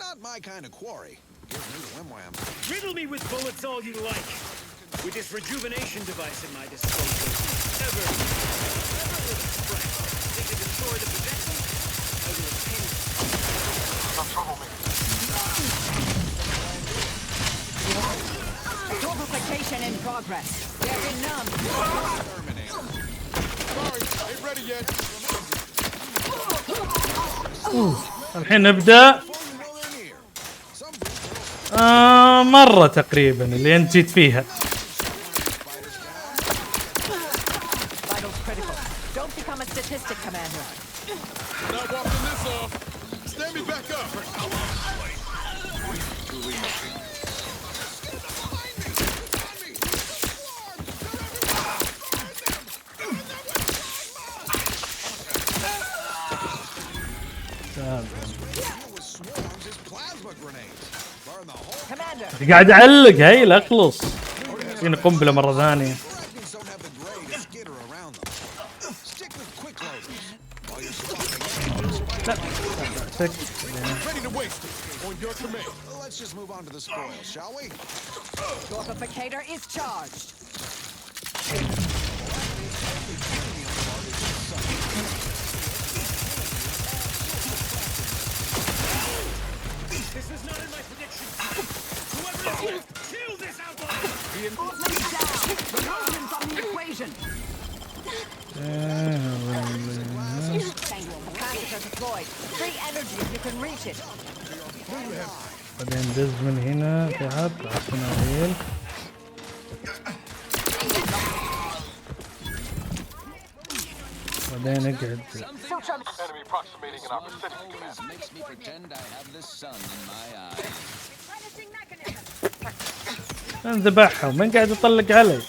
Not my kind of quarry. Gives me the whim-wham. Riddle me with bullets all you like. With this rejuvenation device at my disposal, ever with a sprite, they can destroy the possession. I will obtain it. No trouble, man. Torpification in progress. They're benumbed. Sorry, ain't ready yet. الحين نبدأ. مرة تقريبا اللي انت جيت فيها. قاعد اعلق هاي لا اخلص. فينا قنبله مره ثانيه. Torpificator is charged. This is not in my prediction. Whoever is here, kill this outlaw. Reinforcements down. Removement from the equation. Capacitor deployed. Free energy if you can reach it. بعدين دز من هنا تحت عشان اهيل. بعدين اقعد. Enemy approximating in our vicinity, Commander. Makes me pretend I have the sun in my eye. انذبحهم من قاعد يطلق علي.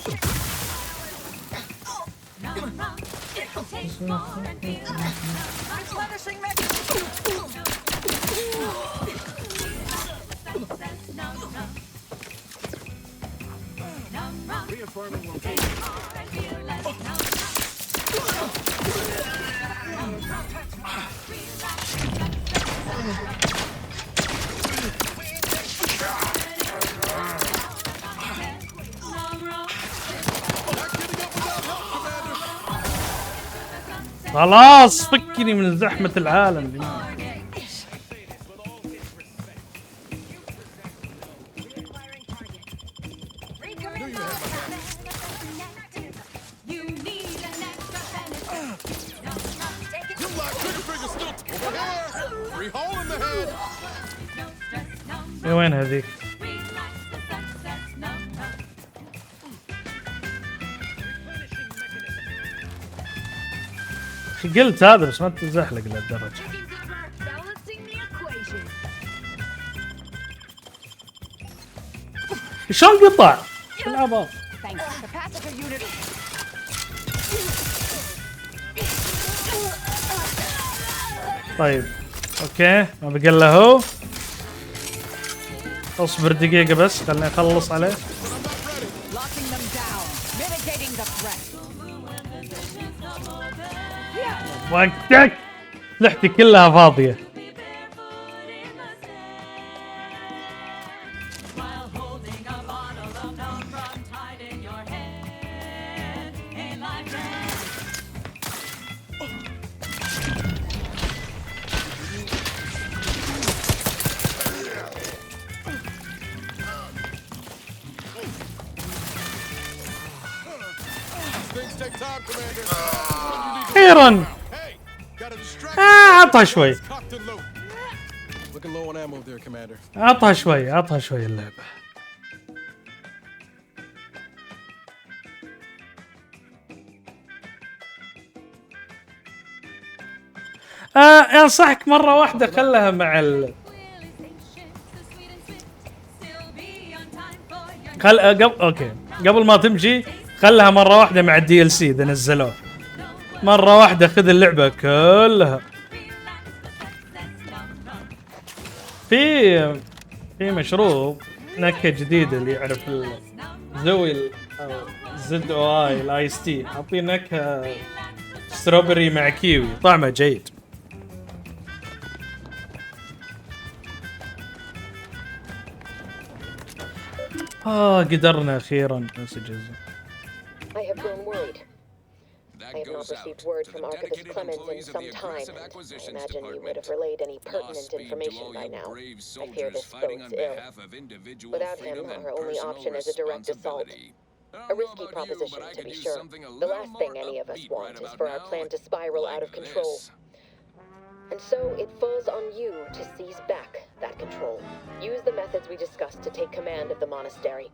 خلاص فكني من زحمة العالم دي. وين هذيك؟ قلت هذا بس ما تزحلق للدرجة. شلون قطع؟ العبط. طيب اوكي ما بقى الا هو. اصبر دقيقة بس خليني اخلص عليه. وقتك لحتي كلها فاضية. خيرا عطها شوي. عطها شوي عطها شوي اللعبة. انصحك مرة واحدة خلها مع اوكي قبل ما تمشي خلها مرة واحدة مع الدي ال سي اذا نزلوه. مرة واحدة خذ اللعبة كلها. في مشروب نكهة جديدة اللي يعرف زوي زد او اي الايس تي حاطين نكهة ستروبري مع كيوي طعمه جيد. قدرنا اخيرا نسجل. I have grown worried. That I have not goes out received word to from the Archivist dedicated Clemens in employees of some the time, Aggressive and I Acquisitions imagine you would Department. have relayed any pertinent Godspeed to information all by you now. brave I fear soldiers this fighting bodes on ill. behalf of individual Without him, freedom and our only personal option is a direct assault. responsibility. I A don't know risky about you, proposition, but I to could be use sure. something a The little last thing more any of us upbeat want right is about for our now, plan to spiral like out of control. this. And so it falls on you to seize back that control. Use the methods we discussed to take command of the monastery.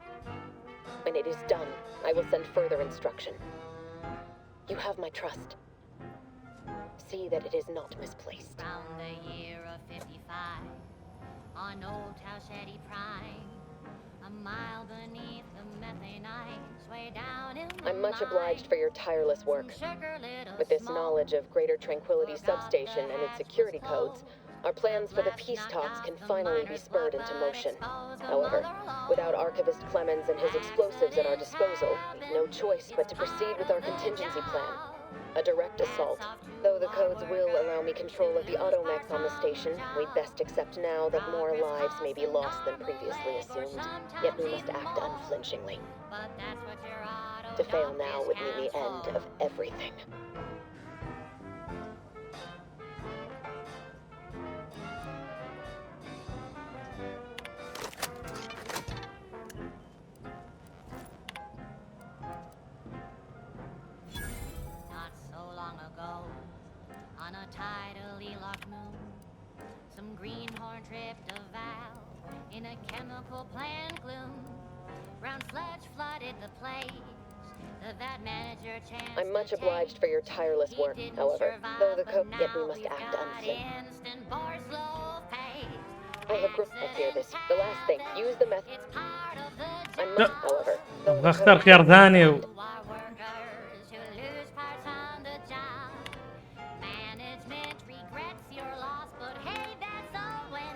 When it is done, I will send further instruction. You have my trust. See that it is not misplaced. Round the year of 55, on old Tausheti Prime, a mile beneath the methane ice, way down in the I'm much obliged for your tireless work. With this knowledge of Greater Tranquility Substation and its security codes, our plans for the peace talks can finally be spurred into motion. However, without Archivist Clemens and his explosives at our disposal, we've no choice but to proceed with our contingency plan. A direct assault. Though the codes will allow me control of the automechs on the station, we'd best accept now that more lives may be lost than previously assumed. Yet we must act unflinchingly. To fail now would mean the end of everything. Not so long ago, on a tidally locked moon, some greenhorn tripped a valve in a chemical plant gloom. Brown sludge flooded the place. The vat manager chanced I'm much to obliged for your tireless He work, didn't however, survive, though the but yet we now must we've act got unflinchingly. instant bar slow pace. I have I fear this. The last thing. Use the method. It's part of the I job. must, however, though ابغى the اختار codes خيار ثاني Who are workers who lose parts on the job. Management regrets your loss, but hey, that's a win.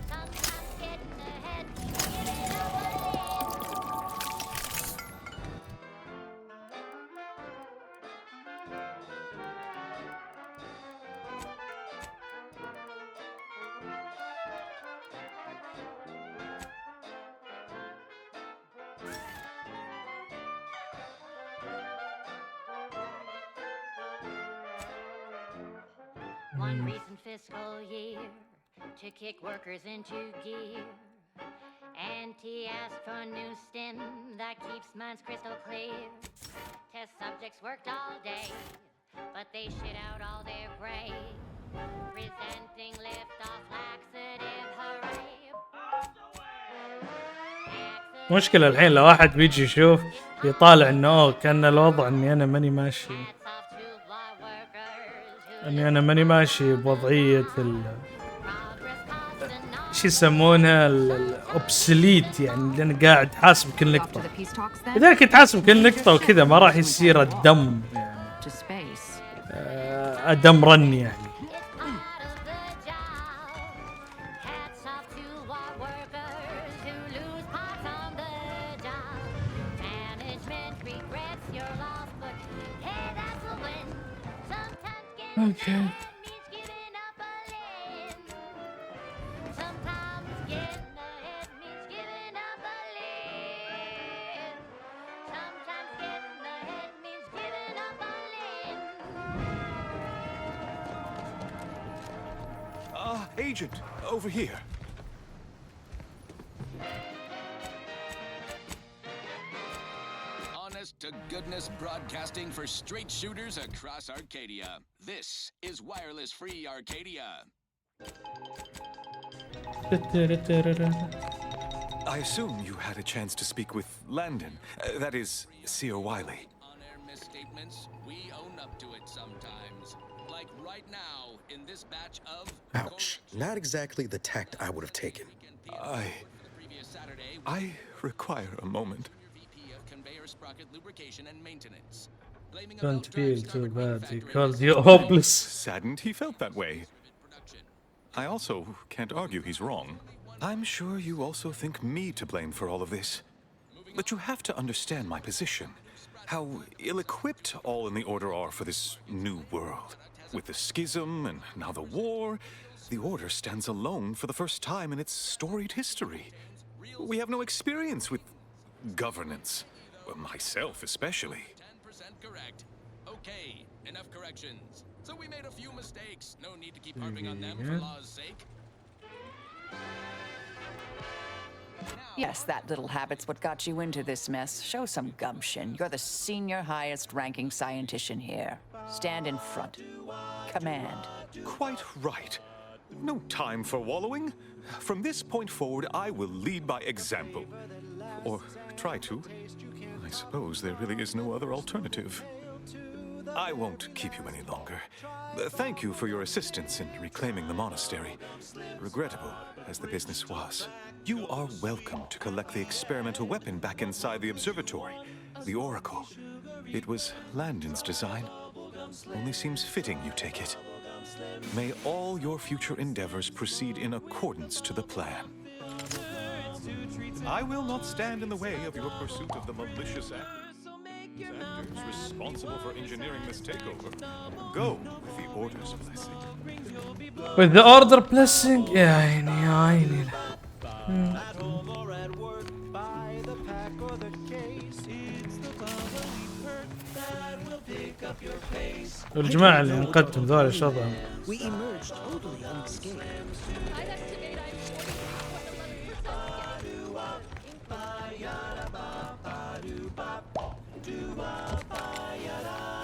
Sometimes getting ahead means giving up a limb. One recent fiscal year to kick workers into gear. Auntie asked for new stim that keeps minds crystal clear. Test subjects worked all day, but they shit out all their gray. Presenting liftoff laxative, hooray. مشكلة الحين لو واحد بيجي يشوف يطالع انه كان الوضع اني انا ماني ماشي، Hats off to bar workers who اني انا ماني ماشي بوضعية progress costs and شو يسمونها الاوبسليت، يعني اللي انا قاعد حاسب كل Off to نقطة. the peace talks then? اذا كنت حاسب كل نقطة وكذا ما راح يصير الدم يعني To space. ادم رني يعني. it's part of the job. Hats off to our workers who lose parts on the job. Management regrets your loss, but hey, that's a win. Sometimes getting Okay. ahead means giving up a limb. Sometimes getting ahead means giving up a limb. Sometimes getting ahead means giving up a limb. Agent, over here. Honest to goodness broadcasting for straight shooters across Arcadia. This is wireless free Arcadia. I assume you had a chance to speak with Landon. That is, Seer Wiley. On-air misstatements, we own up to it sometimes. Like right now, in this batch of... Ouch. Not exactly the tact I would have taken. The previous Saturday, I require a moment. VP of Conveyor Sprocket Lubrication and Maintenance. Blaming a Don't belt feel drive too starter bad. He manufacturer called is you hopeless. Saddened he felt that way. production. I also can't argue he's wrong. I'm sure you also think me to blame for all of this. But you have to understand my position. How ill-equipped all in the Order are for this new world. With the schism and now the war, the Order stands alone for the first time in its storied history. We have no experience with governance. Well, myself especially. 10% correct. Okay, enough corrections. So we made a few mistakes. No need to keep harping on them for law's sake. Yes, that little habit's what got you into this mess. Show some gumption. You're the senior highest ranking scientist here. Stand in front. Command. Quite right. No time for wallowing. From this point forward, I will lead by example. Or try to. I suppose there really is no other alternative. I won't keep you any longer. Thank you for your assistance in reclaiming the monastery. Regrettable as the business was. You are welcome to collect the experimental weapon back inside the observatory, the Oracle. It was Landon's design. Only seems fitting you take it. May all your future endeavors proceed in accordance to the plan. I will not stand in the way of your pursuit of the malicious actors responsible for engineering this takeover. Go with the Order's blessing. With the order blessing. يا عيني يا عيني. الجماعة اللي انقذتهم ذول شظهم. We emerged totally unscathed.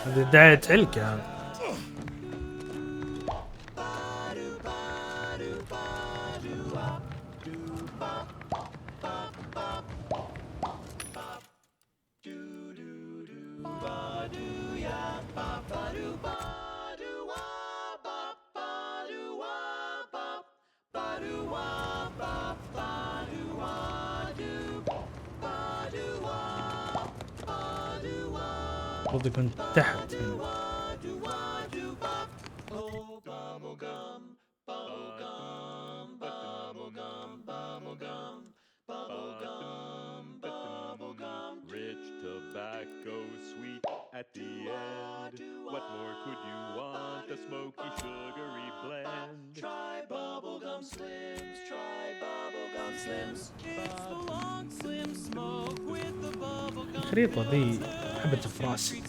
هذه دعاية علك يا المفروض يكون تحت هنا. Rich tobacco, sweet at the end. What more could you want? A smoky, sugary blend. Try bubblegum slims. Try bubblegum slims. It's the long slim smoke with the bubblegum. الخريطة ذي حبت في راسي.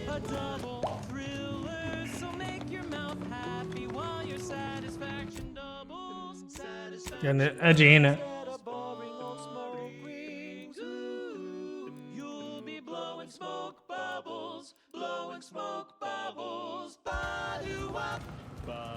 A double thriller, so make your mouth happy while your satisfaction doubles. يعني أجي هنا. Smoke bubbles, blowing smoke bubbles. Ba-doo-wop.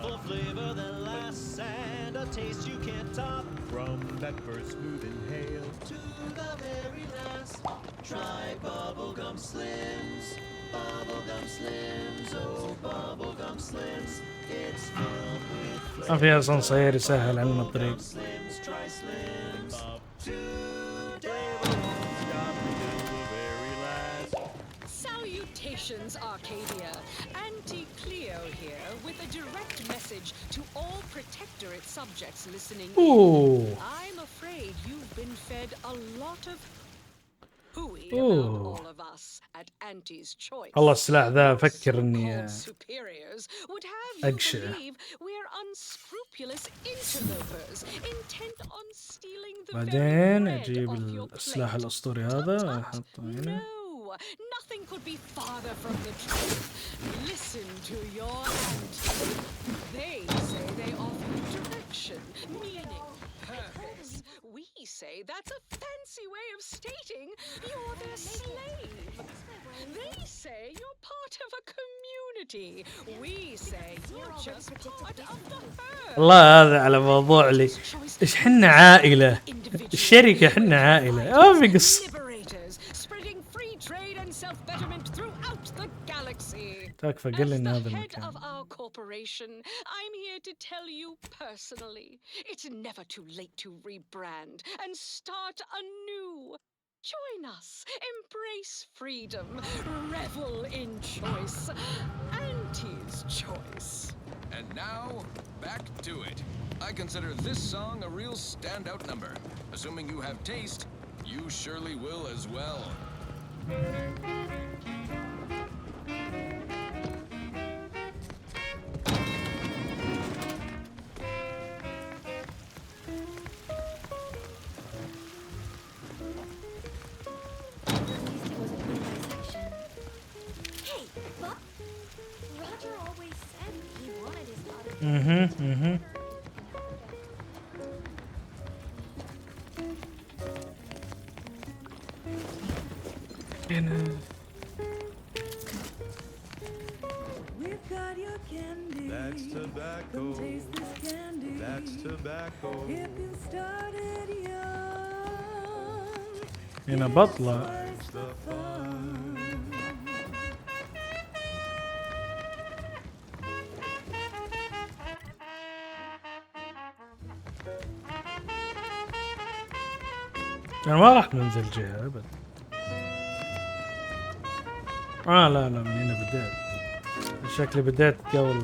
Full flavor that lasts and a taste you can't top. From that first smooth inhale to the very last. Try bubblegum slims, bubblegum slims, oh bubblegum slims. It's filled with ما في أصلا صير يسهل عنا الطريق. slims, try slims. Salutations, Arcadia. Auntie Cleo here with a direct message to all Protectorate subjects listening in. I'm afraid you've been fed a lot of hooey about all of us at Auntie's choice. الله السلاح ذا فكر إني Superiors would have you believe we're unscrupulous interlopers intent on stealing the بعدين very أجيب bread off your السلاح plate. الأسطوري هذا أحطه هنا. Nothing could be farther from the truth. Listen to your auntie. They say they offer you direction, meaning, purpose. We say that's a fancy way of stating you're their slave. They say you're part of a community. We say you're just part of the herd. الله هذا على موضوع لي. إيش حنا عائلة. الشركة حنا عائلة. ما في قصة. Trade and self-betterment throughout the galaxy. تكفى قل لي إن هذا As the head المكان. of our corporation, I'm here to tell you personally, it's never too late to rebrand and start anew. Join us, embrace freedom, revel in choice, Auntie's choice. And now, back to it. I consider this song a real standout number. Assuming you have taste, you surely will as well. هنا We've got your candy. That's tobacco. Come taste this candy. That's tobacco. If you started young, هنا بطلة. it's the fun. أنا ما راح ننزل جهة أبد. لا من هنا بديت. شكلي بديت قبل.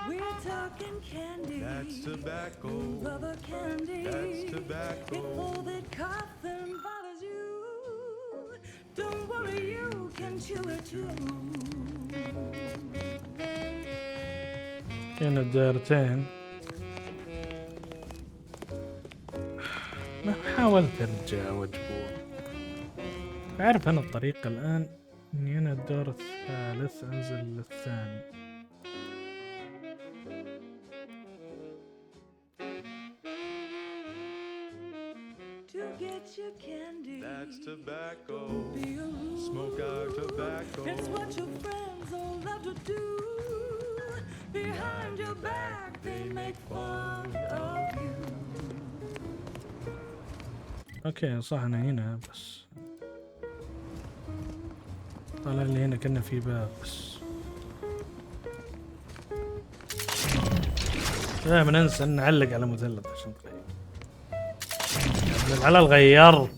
We're talking candy. That's tobacco. Rubber candy. That's tobacco. If all that coffin bothers you, don't worry, you can chew it too. هنا الدائرتين. ما حاولت ارجع واجبور. أعرف أنا الطريقة الآن إني أنا الدور الثالث أنزل للثاني. To get your candy. That's tobacco. Smoke our tobacco. It's what your friends all love to do. Behind your back, they make fun of you. أوكي صح أنا هنا بس. طلع لي هنا كنا في باب بس. دائما ننسى نعلق على مثلث عشان تغير. على الغيار.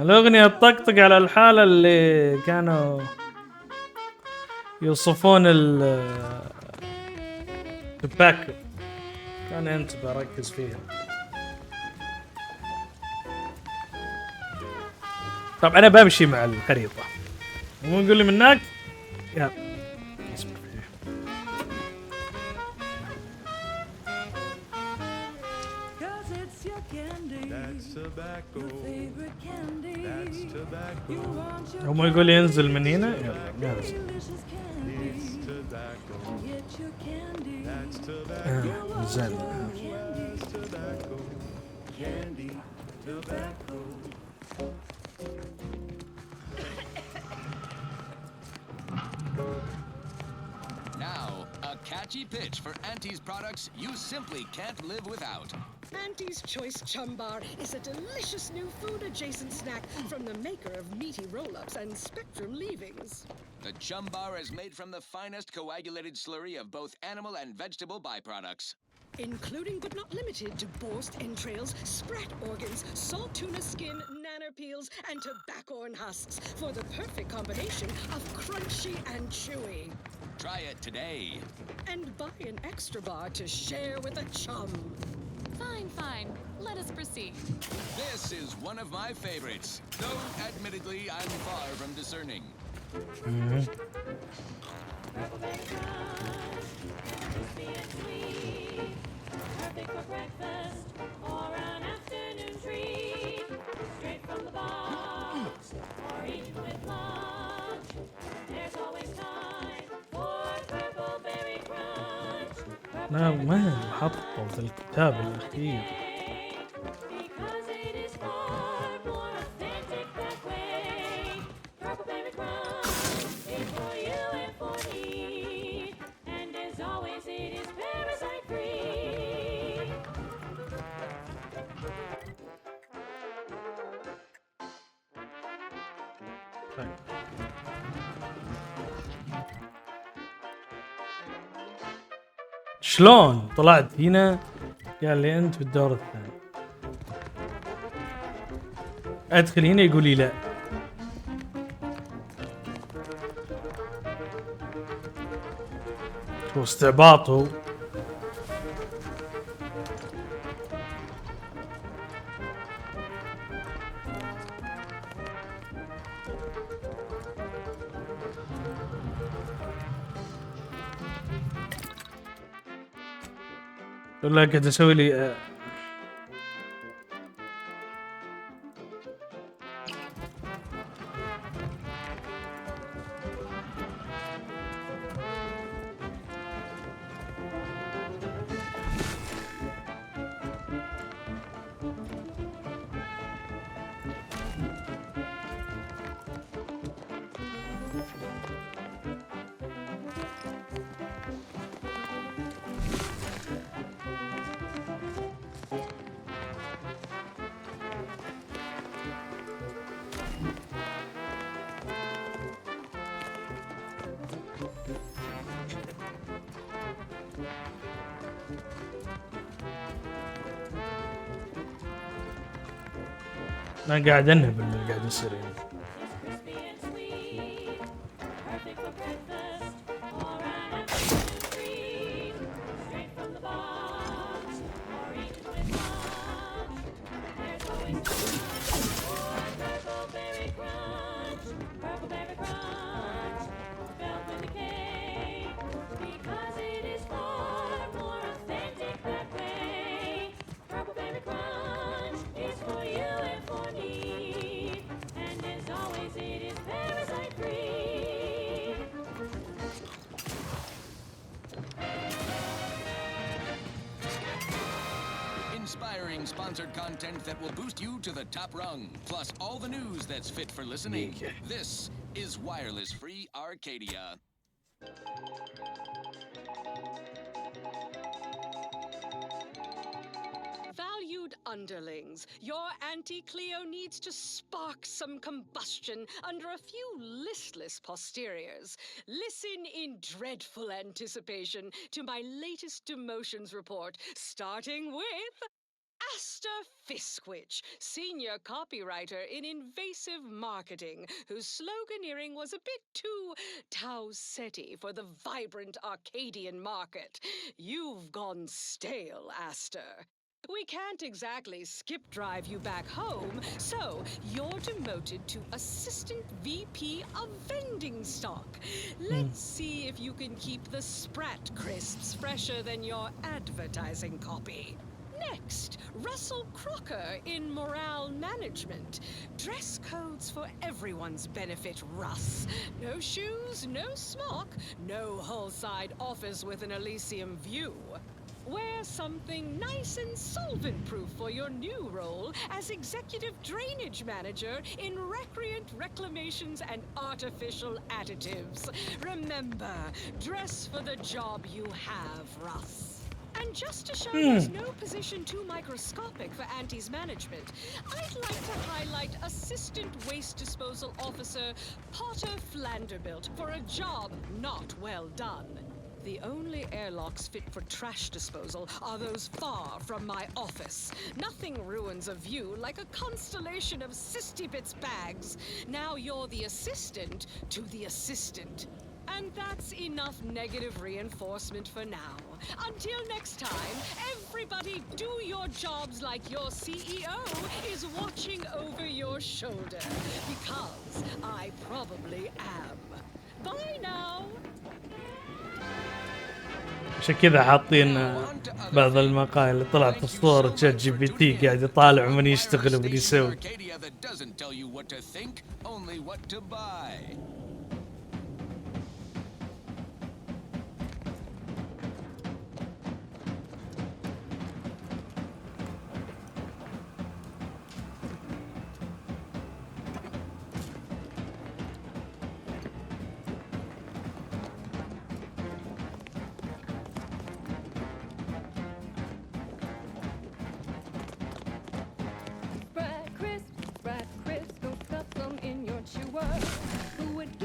الأغنية تطقطق على الحالة اللي كانوا يوصفون التباكو. كان أنت بركز فيها. طب أنا بمشي مع الخريطة مو يقول لي من هناك يلا اصبر فيه. هم يقول لي ينزل من هنا يلا ننزل. نزل. Now, a catchy pitch for Auntie's products you simply can't live without. Auntie's Choice Chum Bar is a delicious new food-adjacent snack from the maker of meaty roll-ups and Spectrum leavings. The Chum Bar is made from the finest coagulated slurry of both animal and vegetable byproducts. Including but not limited to borscht entrails, sprat organs, salt tuna skin, nanner peels, and tobaccorn husks for the perfect combination of crunchy and chewy. Try it today. And buy an extra bar to share with a chum. Fine. Let us proceed. This is one of my favorites, though admittedly I'm far from discerning. Perfect for breakfast or an afternoon treat. Straight from the box or eaten with lunch. There's always time for purple berry crunch. لا ما حطوا في الكتاب الأخير. Because it is far more authentic that way. Purple berry crunch is for you and for me. And as always it is parasite free. شلون طلعت هنا؟ قال لي أنت في الدور الثاني. أدخل هنا يقول لي لا. هو استعباطه. ولا قاعد اسوي لي انا قاعد انهب من اللي قاعد يصير يعني. Inspiring sponsored content that will boost you to the top rung, plus all the news that's fit for listening. This is Wireless Free Arcadia. Valued underlings, your Auntie Cleo needs to spark some combustion under a few listless posteriors. Listen in dreadful anticipation to my latest demotions report, starting with Aster Fiskwich, senior copywriter in invasive marketing, whose sloganeering was a bit too Tau-Ceti for the vibrant Arcadian market. You've gone stale, Aster. We can't exactly skip drive you back home, so you're demoted to Assistant VP of Vending Stock. Let's see if you can keep the Sprat crisps fresher than your advertising copy. Next, Russell Crocker in Morale Management. Dress codes for everyone's benefit, Russ. No shoes, no smock, no whole-side office with an Elysium view. Wear something nice and solvent-proof for your new role as Executive Drainage Manager in Recreant Reclamations and Artificial Additives. Remember, dress for the job you have, Russ. And just to show there's no position too microscopic for Auntie's management, I'd like to highlight Assistant Waste Disposal Officer Potter Flanderbilt for a job not well done. The only airlocks fit for trash disposal are those far from my office. Nothing ruins a view like a constellation of Sistybits bags. Now you're the assistant to the assistant. And that's enough negative reinforcement for now. Until next time, everybody do your jobs like your CEO is watching over your shoulder. Because I probably am. Bye now. عشان كذا حاطين بعض المقال اللي طلعت في صورة شات جي بي تي قاعد يطالع من يشتغل ومن يسوي. Brad Crisp, go stuff them in your chewer. Who would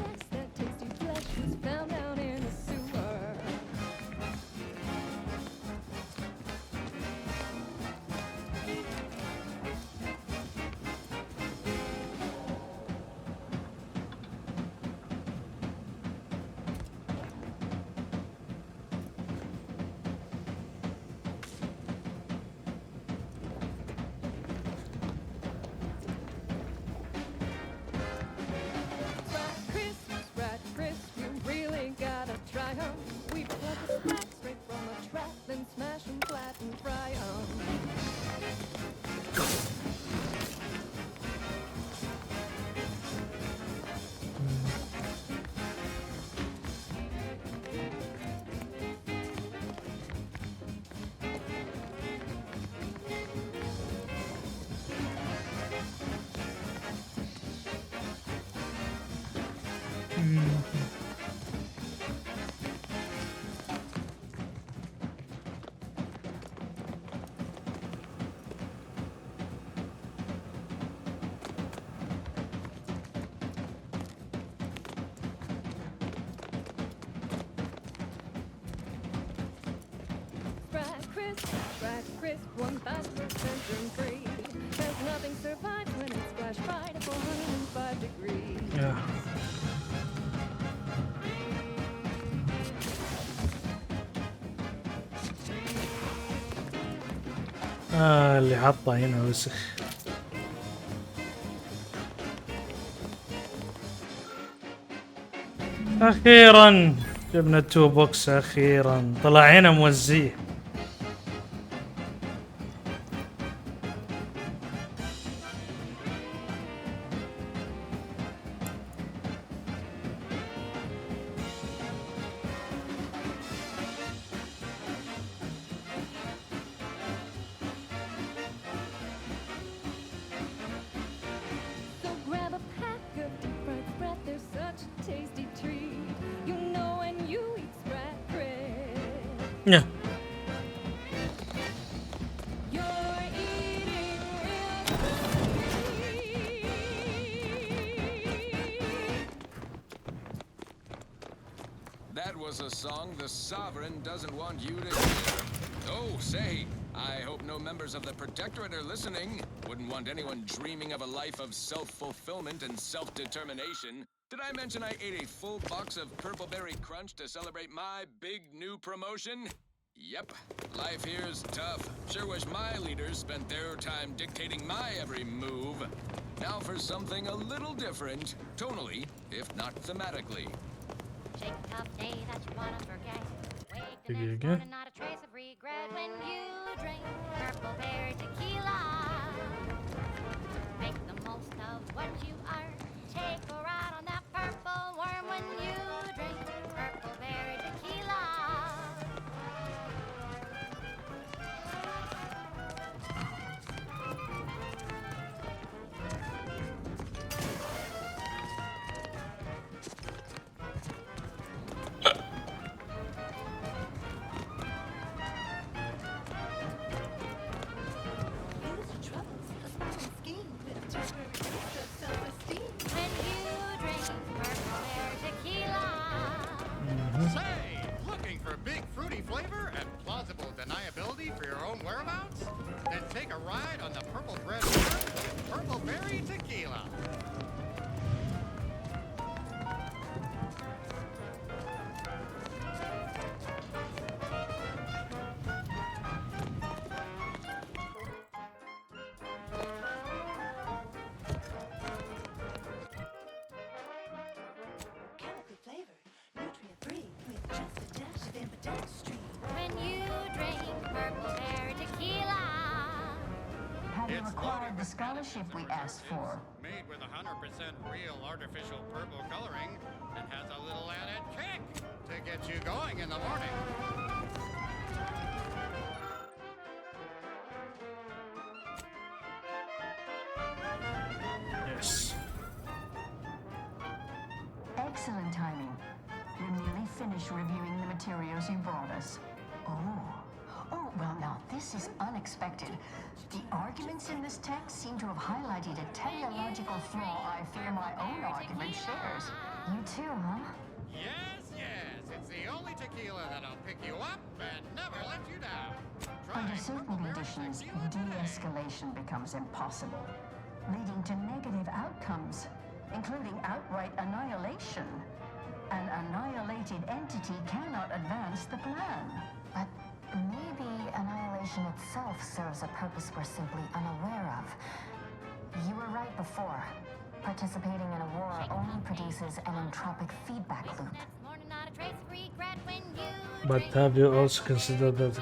Fresh, crisp, 1,000% germ-free. Cause nothing survives when it's flash fried at 405 degrees. Yeah. اللي حطه هنا وسخ. اخيرا جبنا التو بوكس، اخيرا طلع هنا موزيه. So grab a pack of deep fried spread, they're such a tasty treat. You know when you eat spread bread, Yeah. you're eating real sweet. That was a song the Sovereign doesn't want you to hear. Oh, say, I hope no members of the Protectorate are listening. Wouldn't want anyone dreaming of a life of self-fulfillment and self-determination. Did I mention I ate a full box of Purple Berry Crunch to celebrate my big new promotion? Yep, life here's tough. Sure wish my leaders spent their time dictating my every move. Now for something a little different, tonally, if not thematically. Shake a tough day that you wanna forget. Wake the Dig next again. morning, not a trace of regret when you drink Purple Berry tequila. Make the most of what you are. Take a ride on that purple worm when you drink Purple Berry tequila. When you drink Purple Berry tequila. Say, looking for big fruity flavor and plausible deniability for your own whereabouts? Then take a ride on the Purple Bread Worm with Purple Berry Tequila. Chemical flavor, nutrient-free with just a dash of ambidextrine. When you drink Purple Berry tequila. Have you It's acquired loaded the with scholarship we asked for? Made with 100% real artificial purple coloring and has a little added kick to get you going in the morning. Yes. Excellent timing. We're nearly finished reviewing the materials you brought us. Oh, well now, this is unexpected. The arguments in this text seem to have highlighted a teleological flaw I fear my own argument shares. You too, huh? Yes, it's the only tequila that'll pick you up and never let you down. Under certain conditions, de-escalation becomes impossible, leading to negative outcomes, including outright annihilation. An annihilated entity cannot advance the plan. But maybe annihilation itself serves a purpose we're simply unaware of. You were right before. Participating in a war only produces an entropic feedback loop. But have you also considered that?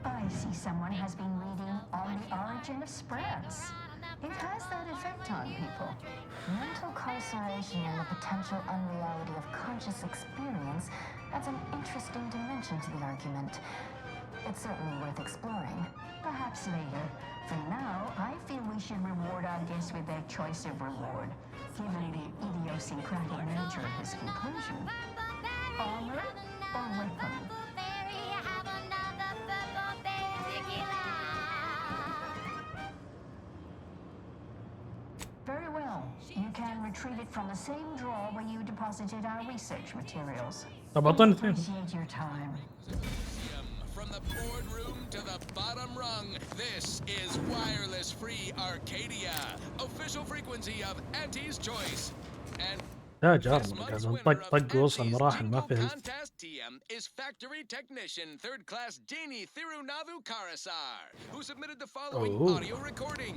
I see someone has been reading On the Origin of Spreads. It has that effect on people. Mental carceration and the potential unreality of conscious experience adds an interesting dimension to the argument. It's certainly worth exploring. Perhaps later. For now, I feel we should reward our guests with their choice of reward, given the idiosyncratic nature of his conclusion. Honor or weapon? Very well. You can retrieve it from the same drawer where you deposited our research materials. طب أعطوني اثنين. Appreciate your time. from the boardroom to the bottom rung, this is wireless free Arcadia, official frequency of Auntie's Choice. And لا جارنا قاعد نطق طق وصل مراحل ما فهمت. contest TM is factory technician third class Janie Thirunavu Karasar, who submitted the following audio recording.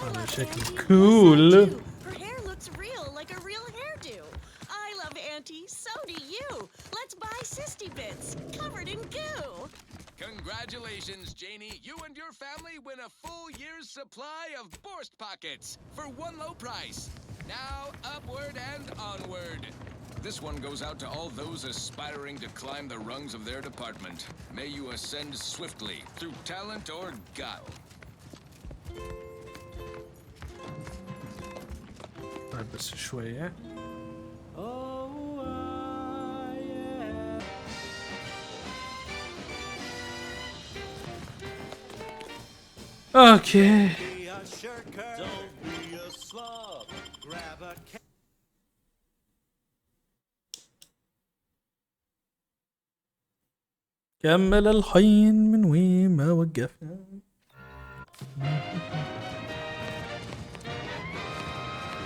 هذا شكل cool. Her hair looks real, like a real hairdo. I love Auntie, so do you. Let's buy Sisty Bits, covered in goo. Congratulations, Janie. You and your family win a full year's supply of Borst Pockets for one low price. Now, upward and onward. This one goes out to all those aspiring to climb the rungs of their department. May you ascend swiftly through talent or guile. طيب بس شوية. اوكي. كمل الحين من وين ما وقفنا.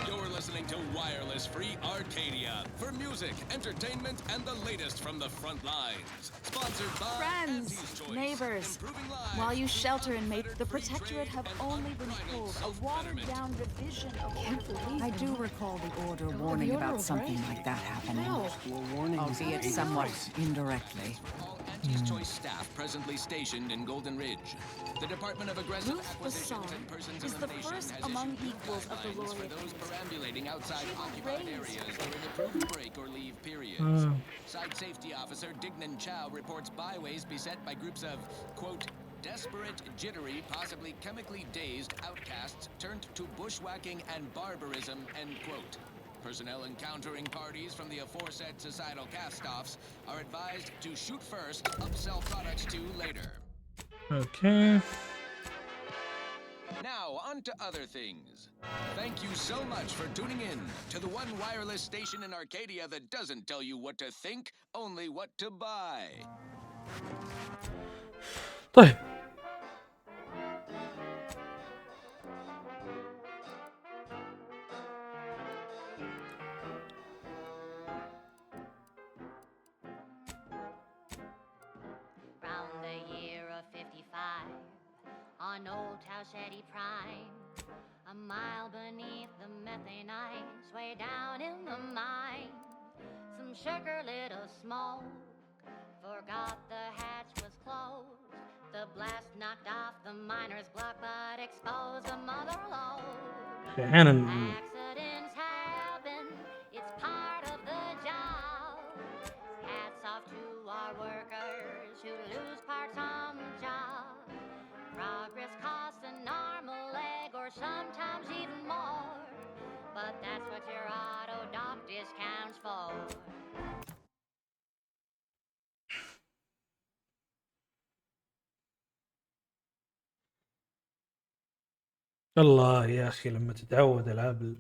You're listening to Wireless Free Arcadia for music, entertainment, and the latest from the front lines. Sponsored by Friends, neighbors, while you shelter inmates, the Protectorate have only been told a watered-down revision of... I do recall the order warning about something like that happening, albeit somewhat indirectly. Auntie's Choice staff presently stationed in Golden Ridge. The Department of Aggressive Acquisitions and Persons is the Elimination first has among issued equals of the guidelines for Laureate. those perambulating outside occupied areas during approved break or leave periods. Site Safety Officer Dignan Chow reports byways beset by groups of, quote, desperate, jittery, possibly chemically dazed outcasts turned to bushwhacking and barbarism, end quote. Personnel encountering parties from the aforesaid societal cast-offs are advised to shoot first, upsell products to later. Okay. Now, on to other things. Thank you so much for tuning in to the one wireless station in Arcadia that doesn't tell you what to think, only what to buy. طيب. Round the year of 55, on Old Towshetty Prime, a mile beneath the methane ice, way down in the mine, some sugar little smoke, forgot the hatch was closed. The blast knocked off the miner's block, but exposed the mother lode. Accidents happen, it's part of the job. Hats off to our workers who lose parts on the job. Progress costs an arm, a leg, or sometimes even more. But that's what your auto doc discounts for. الله يا اخي لما تتعود العاب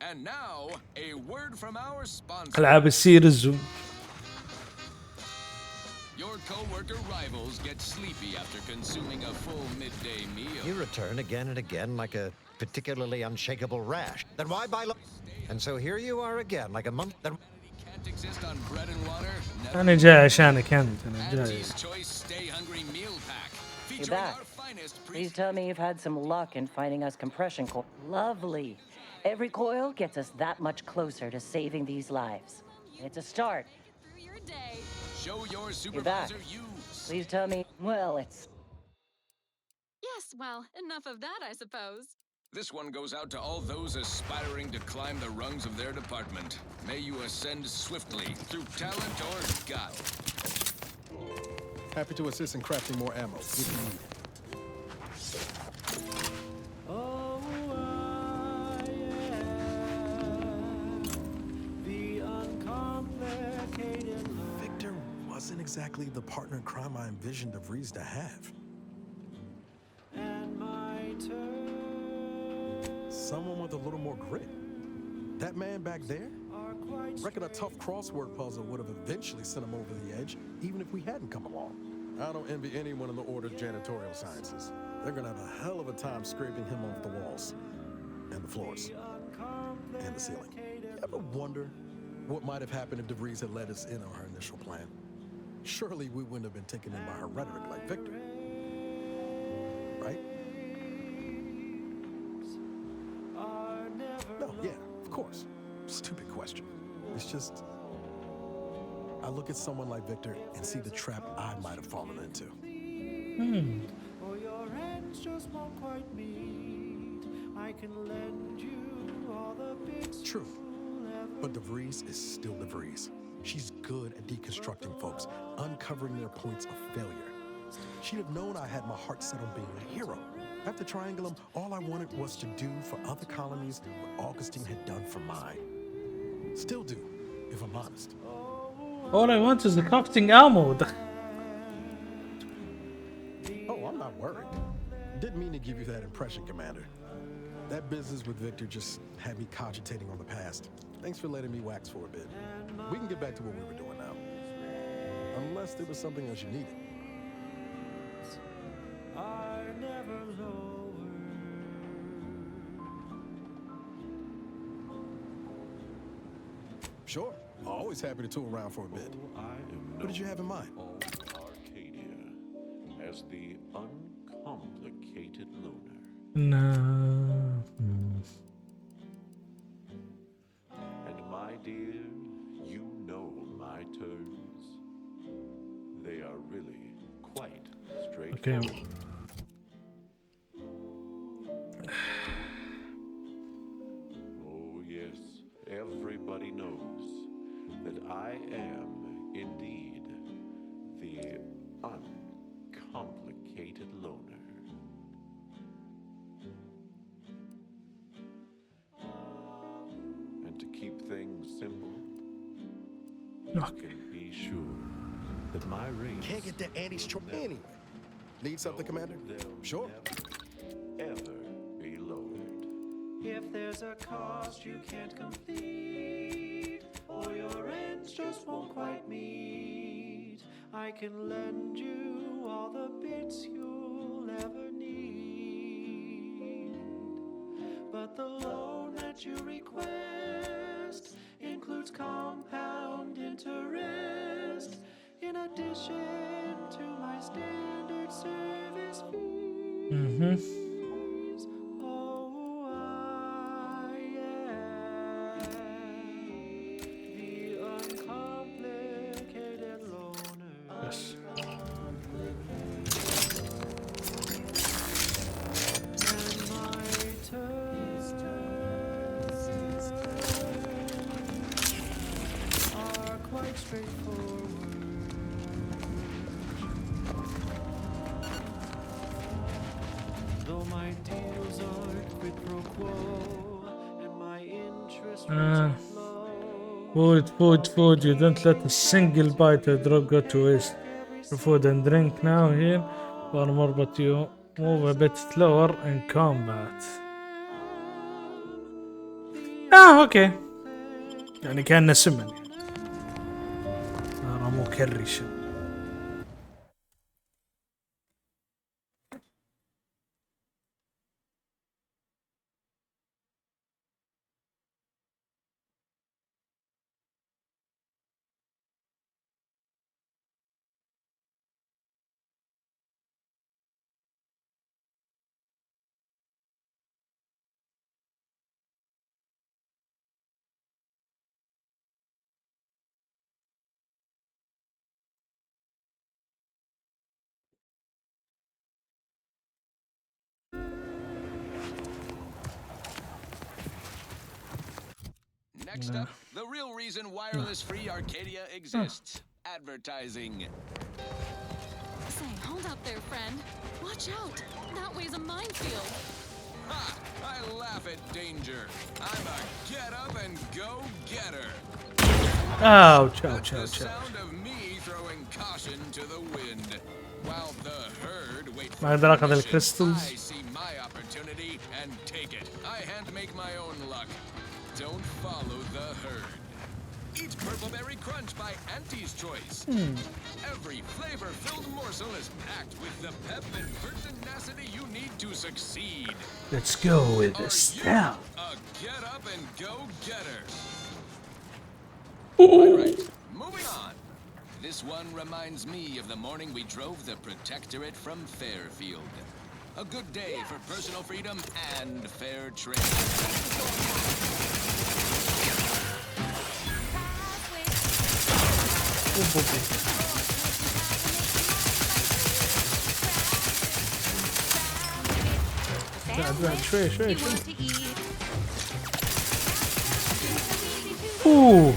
And now, a word from our sponsor. العاب السيرز. Your co-worker rivals get sleepy after consuming a full midday meal. You return again and again like a particularly unshakable rash. Then why buy And so here you are again like a month. Then Can't exist on bread and water. انا جاي عشانك انت. انا جاي. Auntie's Choice Stay Hungry Meal Pack. You're back. Please tell me you've had some luck in finding us compression coil. Lovely. Every coil gets us that much closer to saving these lives. It's a start. Show your You're back. supervisor you. Please tell me. Well, it's. Yes, well, enough of that, I suppose. This one goes out to all those aspiring to climb the rungs of their department. May you ascend swiftly through talent or guile. Happy to assist in crafting more ammo if you need it. Victor wasn't exactly the partner in crime I envisioned of Reese to have. Someone with a little more grit. That man back there? Reckon a tough crossword puzzle would have eventually sent him over the edge, even if we hadn't come along. I don't envy anyone in the Order of Janitorial Sciences. They're gonna have a hell of a time scraping him off the walls, and the floors, and the ceiling. You ever wonder what might have happened if DeVries had let us in on her initial plan? Surely we wouldn't have been taken in by her rhetoric like Victor. Right? No, yeah, of course. Stupid question. It's just, I look at someone like Victor and see the trap I might have fallen into. Or your hands just won't quite meet. I can lend you all the bits. True. But DeVries is still DeVries. She's good at deconstructing folks, uncovering their points of failure. She'd have known I had my heart set on being a hero. After Triangulum, all I wanted was to do for other colonies what Augustine had done for mine. Still do, if I'm honest. All I want is the crafting ammo. Oh, I'm not worried. Didn't mean to give you that impression, Commander. That business with Victor just had me cogitating on the past. Thanks for letting me wax for a bit. We can get back to what we were doing now. Unless there was something else you needed. Are never lower. Sure. Always happy to tool around for a bit. What did you have in mind? Arcadia as the uncomplicated loner. No. And my dear, you know my terms. They are really quite straightforward. Okay. Oh yes, everybody knows that I am indeed the uncomplicated loner. And to keep things simple, you can be sure that my race Can't get that Andy's choice anyway. Need something, Commander? Sure. ever be lowered. If there's a cost you can't complete, or your ends just won't quite meet, I can lend you all the bits you'll ever need. But the loan that you request includes compound interest, in addition to my standard service fees. Oh, I am the uncomplicated loner. Yes. And my terms are quite straightforward. Though my deals are quid pro quo, and my interest rates are low. Food. You don't let a single bite of drug go to waste. Your food and drink now here. One more, but you move a bit slower in combat. اوكي. يعني كأنه سمن. ترى مو كرش. Next up, the real reason wireless-free Arcadia exists. Advertising. Say, hold up there, friend. Watch out. That way's a minefield. Ha! I laugh at danger. I'm a get-up-and-go-getter. Ouch. That's the sound of me throwing caution to the wind. While the herd wait for ما أقدر أخذ permission, الكريستلز. I see my opportunity and take it. I hand make my own luck. Don't follow the herd. Eat Purple Berry Crunch by Auntie's Choice. Every flavor-filled morsel is packed with the pep and pertinacity you need to succeed. Let's go with the style. A get up and go getter. Ooh. Right. Moving on. This one reminds me of the morning we drove the Protectorate from Fairfield. A good day for personal freedom and fair trade. بعد شوي. اوه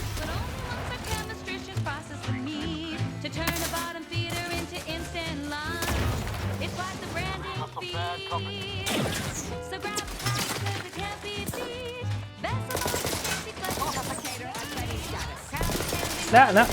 لا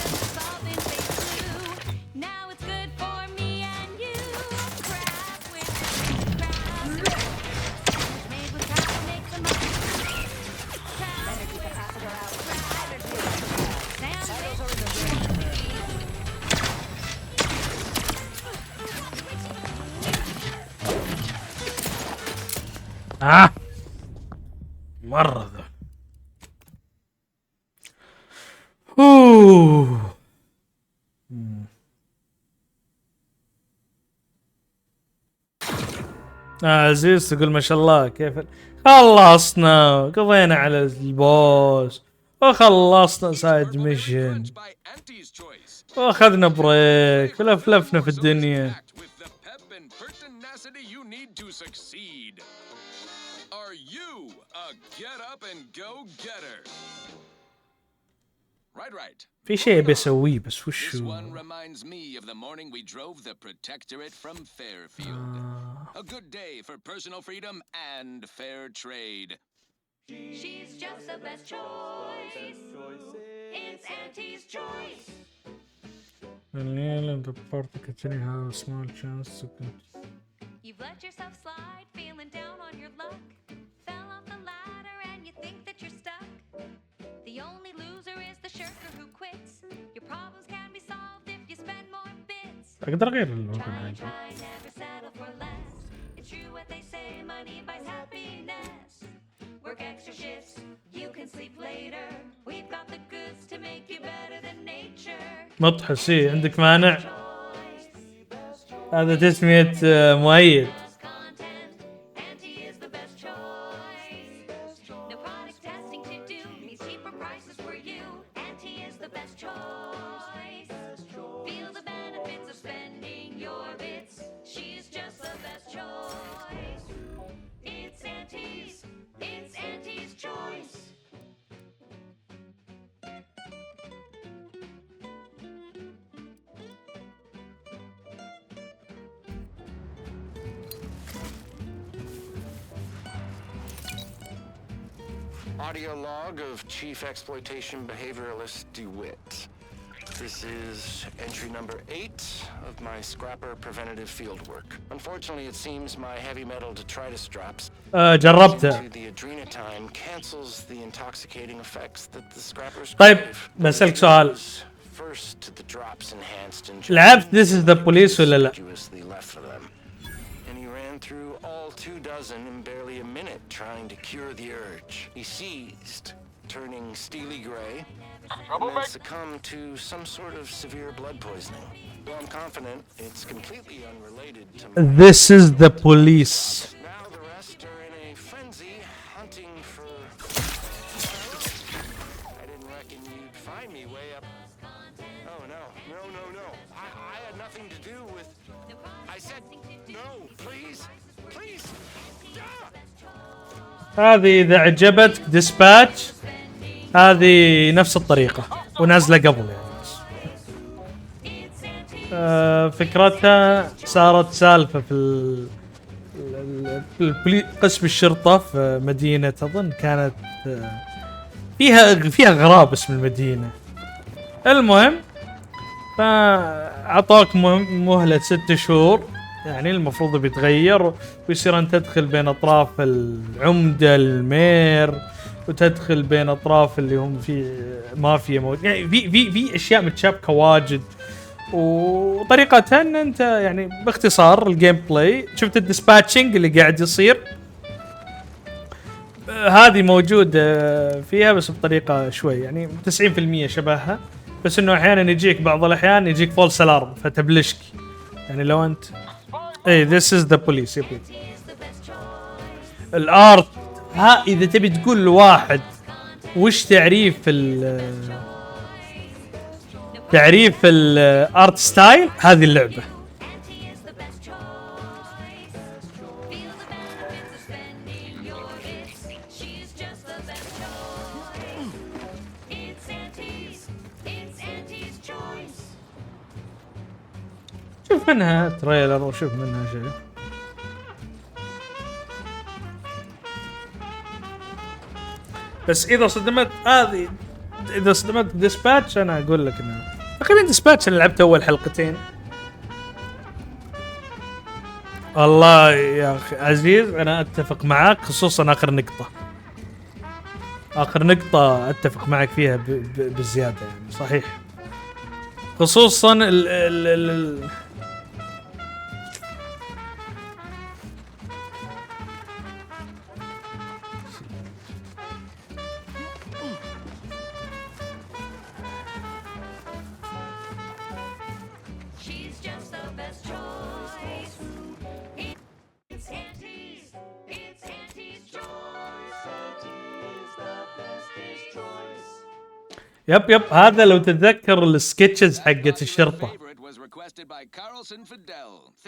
مرة ذا. اوه عزيز تقول ما شاء الله كيف خلصنا قضينا على البوس وخلصنا سايد ميشن واخذنا بريك ولفلفنا في الدنيا. في شيء بسويه بس وشو؟ A good day for personal freedom and fair trade. She's just the best choice. It's Auntie's choice. The party continuing have a small chance to You've let yourself slide, feeling down on your luck. Fell off the ladder and you think that you're stuck. The only loser is the shirker who quits. Your problems can be solved if you spend more bits. أقدر أغير اللون. Try, never settle for less. It's true what they say, money buys happiness. Work extra shifts, you can sleep later. We've got the goods to make you better than nature. مطحسي عندك مانع؟ هذا تسمية مؤيد. Audio log of Chief Exploitation Behavioralist DeWitt. This is entry number 8 of my scrapper preventative field work. Unfortunately, it seems my heavy metal detritus drops جربته. to the adrenatine cancels the intoxicating effects that the scrappers طيب crave. بسألك سؤال. First, the drops enhanced and لعبت This is the Police ولا لا؟ left for them. And he ran through all 24 in barely a minute trying to cure the urge. He seized, turning steely gray, and then succumbed to some sort of severe blood poisoning. Well, I'm confident it's completely unrelated to This is the Police. Now the rest are in a frenzy hunting for... I didn't reckon you'd find me way up... Oh, no. I had nothing to do with... I said no, please. هذه إذا عجبتك ديسباتش هذه نفس الطريقة ونازلة قبل يعني فكرتها صارت سالفة في قسم الشرطة في مدينة أظن كانت فيها غراب اسم المدينة. المهم فأعطاك مهلة 6 شهور يعني المفروض بيتغير ويصير أن تدخل بين أطراف العمدة المير وتدخل بين أطراف اللي هم في مافيا يعني في أشياء متشابكة واجد وطريقتها ان انت يعني باختصار الجيم بلاي شفت الديسباتشنج اللي قاعد يصير هذه موجودة فيها بس بطريقة شوي يعني 90% شبهها، بس انه احيانا يجيك بعض الاحيان يجيك فولس الارم فتبلشك يعني لو انت اي this is the police يبي الارت. ها اذا تبي تقول لواحد وش تعريف الارت ستايل هذه اللعبة. شوف منها تريلر وشوف منها شيء. بس اذا صدمت هذه اذا صدمت ديسباتش انا اقول لك انها تقريبا ديسباتش اللي لعبت اول حلقتين. والله يا اخي عزيز انا اتفق معك خصوصا اخر نقطة اتفق معك فيها بالزيادة يعني صحيح خصوصا ال يب هذا لو تتذكر السكتشز حقت الشرطة.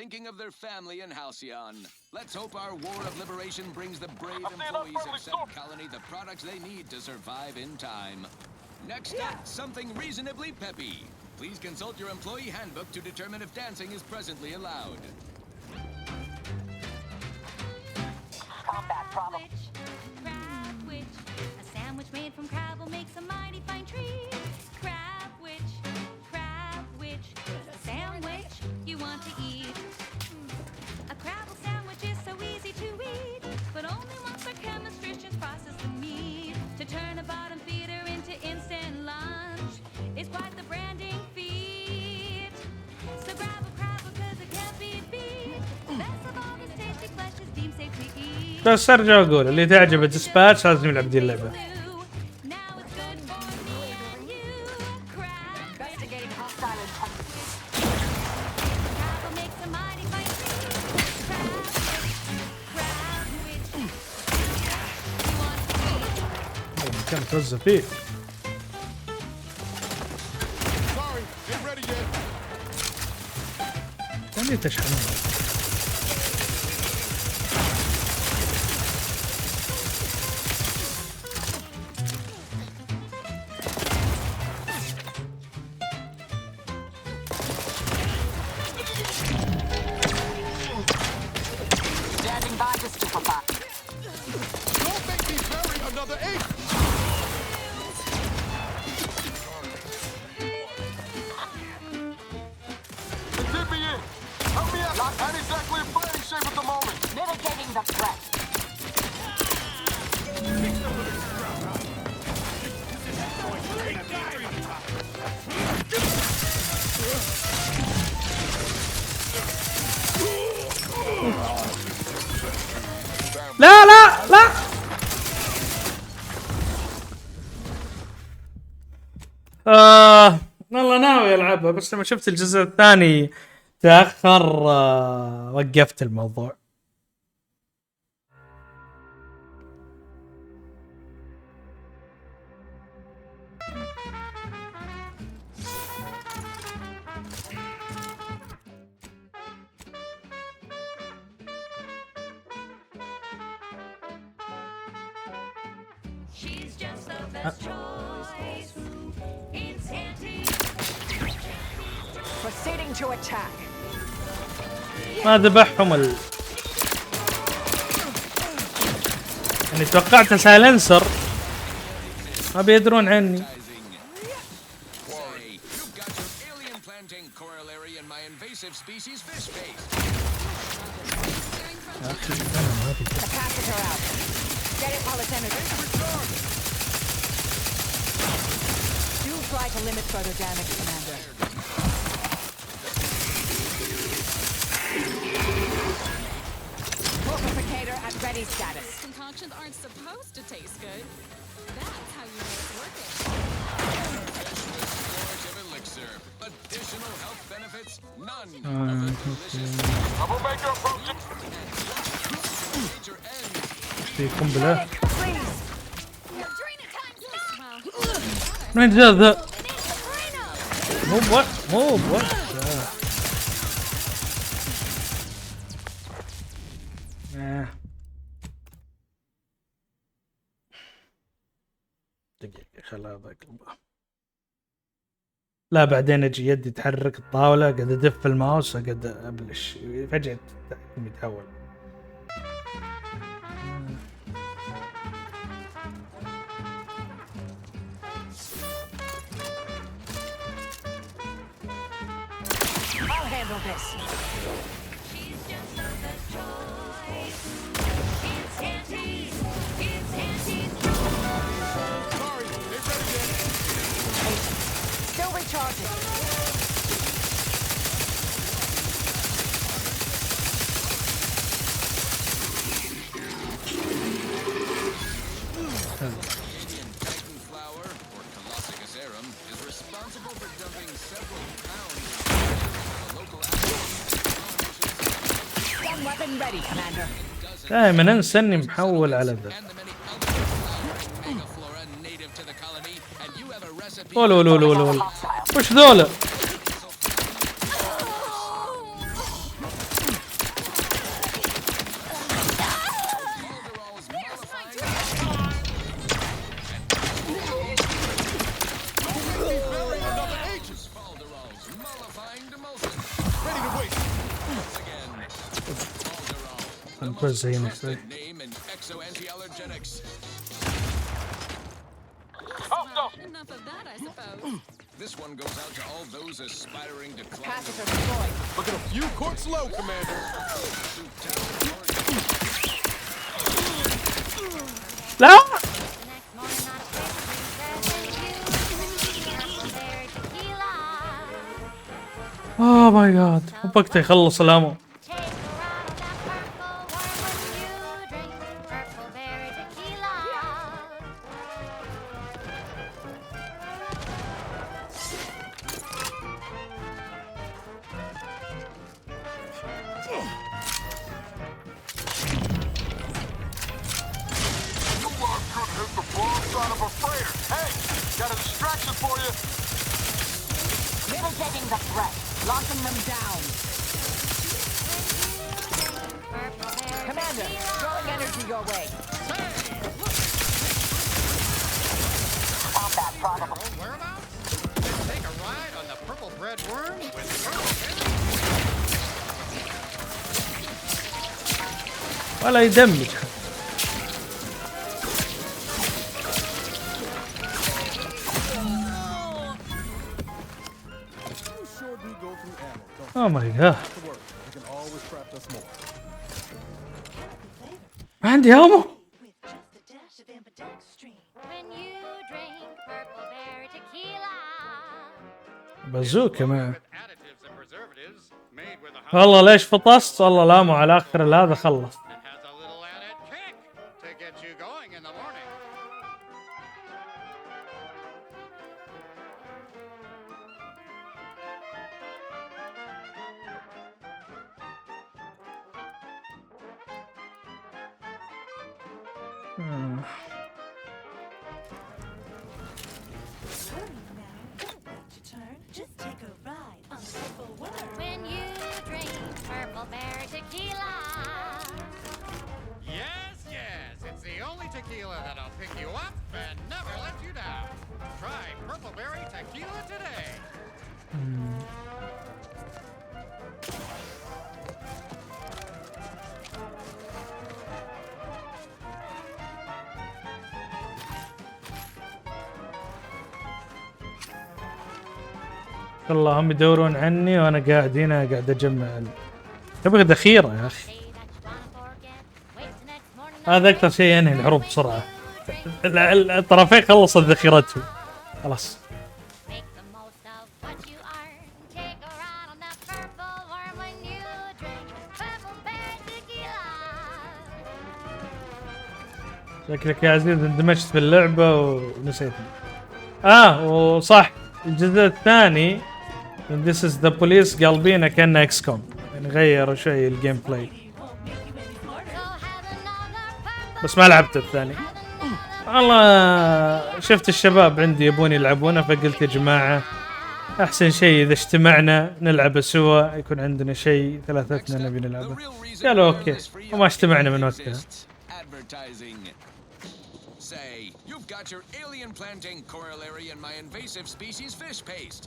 Thinking of their family in Halcyon. Let's hope our war of liberation brings the brave employees of said colony the products they need to survive in time. Next up, something reasonably peppy. Please consult your employee handbook to determine if dancing is presently allowed. Combat problem. Crab witch. A sandwich made from crab will make some mighty fine treat. Crab witch. A sandwich you want to eat. A crabble sandwich is so easy to eat, but only once our chemists process the meat to turn a bottom feeder into instant lunch is quite the branding feat. So grab a crabble 'cause it can't be beat. Best of all, this tasty flesh is deemed safe to eat. بس ارجع اقول اللي تعجبه ديسباتش لازم يلعب دي اللعبة. كم توزع فيه يعني تشحنون لا والله ناوي العبها بس لما شفت الجزء الثاني تأخر وقفت الموضوع. ما ذبحهم يعني توقعت سايلنسر ما بيدرون عني. Try to limit further damage, Commander. ready status. Concoctions aren't supposed to taste good. That's how you know it's working. Restorative elixir. Additional health benefits. None of the delicious. Troublemaker approaching. Major ends. في قنبلة. Well, من ذا ذا؟ مو بوقت. دقيقة خلها اقلبها. لا بعدين اجي يدي تحرك الطاولة قاعد ادف الماوس قاعد ابلش فجأة التحكم يتحول. I'll handle this. Still recharging. Canadian Titan flour, or Colossicus arum, is responsible for dumping several pounds of the local Gun weapon ready, Commander. دائما انسى اني محول على ذا. لول وش ذولا؟ نكون زينا شوي. enough of that, I suppose. This one goes out to all those aspiring to climb Passes are destroyed. Look at a few courts low, Commander. لا. اوه ماي جاد وقته يخلص الامو. Mitigating the threat. Locking them down. Commander, throwing energy your way. Combat probable. Whereabouts? Then take a ride on the purple bread worm with purple berry. ولا يدمج. Oh my god. ما عندي امو. بزوكة ما والله ليش فطست والله الامو على اخر هذا خلص. Tequila that'll pick you up and never let you down. Try Purple Berry Tequila today. والله هم يدورون عني وانا قاعد هنا قاعد اجمع تبغى ذخيره يا اخي. هذا اكثر شيء ينهي الحروب بسرعه. الطرفين خلصت ذخيرتهم خلاص. شكلك يا عزيز اندمجت في اللعبة ونسيتني. وصح الجزء الثاني من This is the Police قلبينا كأنه اكس كوم، يعني غيروا شوي الجيم بلاي بس ما لعبت الثاني. والله شفت الشباب عندي يبون يلعبونه فقلت يا جماعة أحسن شيء إذا اجتمعنا نلعب سوا، يكون عندنا شيء ثلاثتنا نبي نلعبه. قالوا أوكي وما اجتمعنا من وقتها. Say, you've got your alien planting corollary in my invasive species fish paste.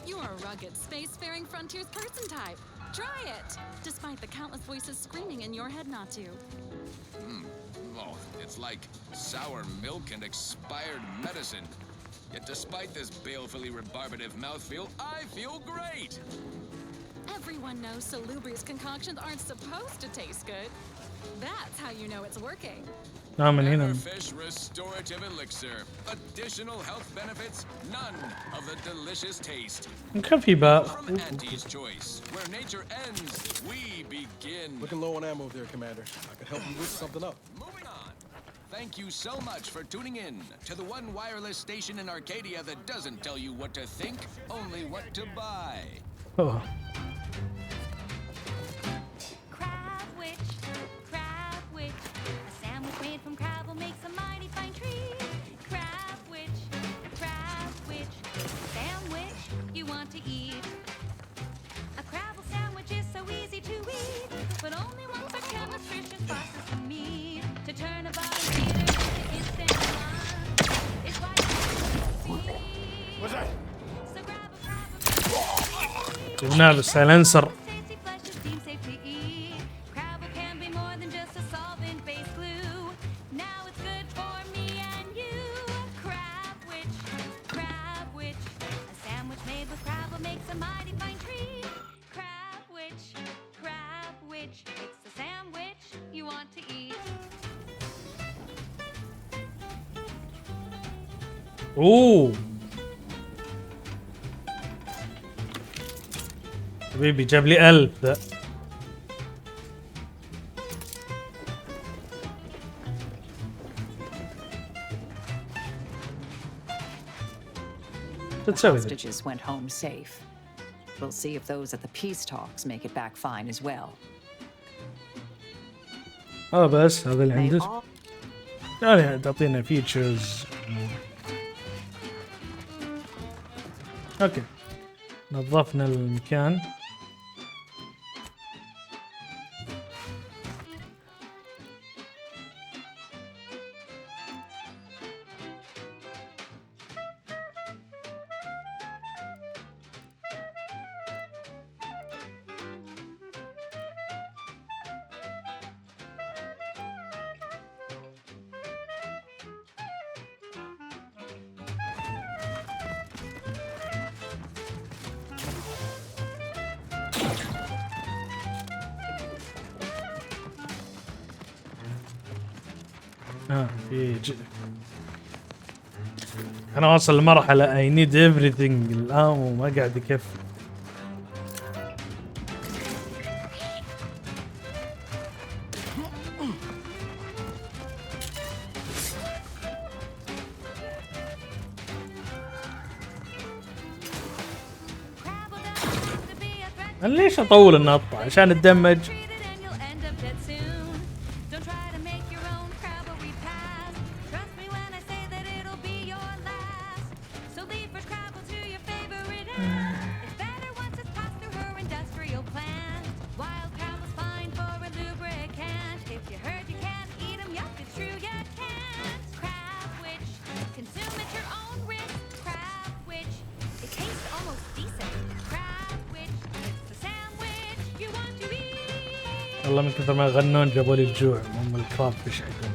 You are a rugged, spacefaring frontiers person type. Try it, despite the countless voices screaming in your head not to. Oh, it's like sour milk and expired medicine. Yet despite this balefully rebarbative mouthfeel, I feel great! Everyone knows salubrious concoctions aren't supposed to taste good. That's how you know it's working. Fish restorative elixir. Additional health benefits, none of the delicious taste. From Auntie's choice, where nature ends, we begin. Looking low on ammo there, Commander. I could help you whip something up. Moving on. Thank you so much for tuning in to the one wireless station in Arcadia that doesn't tell you what to think, only what to buy. Oh. جبناه بالسايلنسر. اوه حبيبي جاب لي 1000 ذا. Hostages went home safe. We'll see if those at the peace talks make it back fine as well. بس هذا اللي عندك يعني تعطينا فيتشرز. اوكي نظفنا المكان. أنا واصل لمرحلة I need everything الآن وما قاعد يكفي. أنا ليش أطول النطة عشان أتدمج؟ والله من كثر ما غنون جابوا لي الجوع هم الكراب فيش حقهم.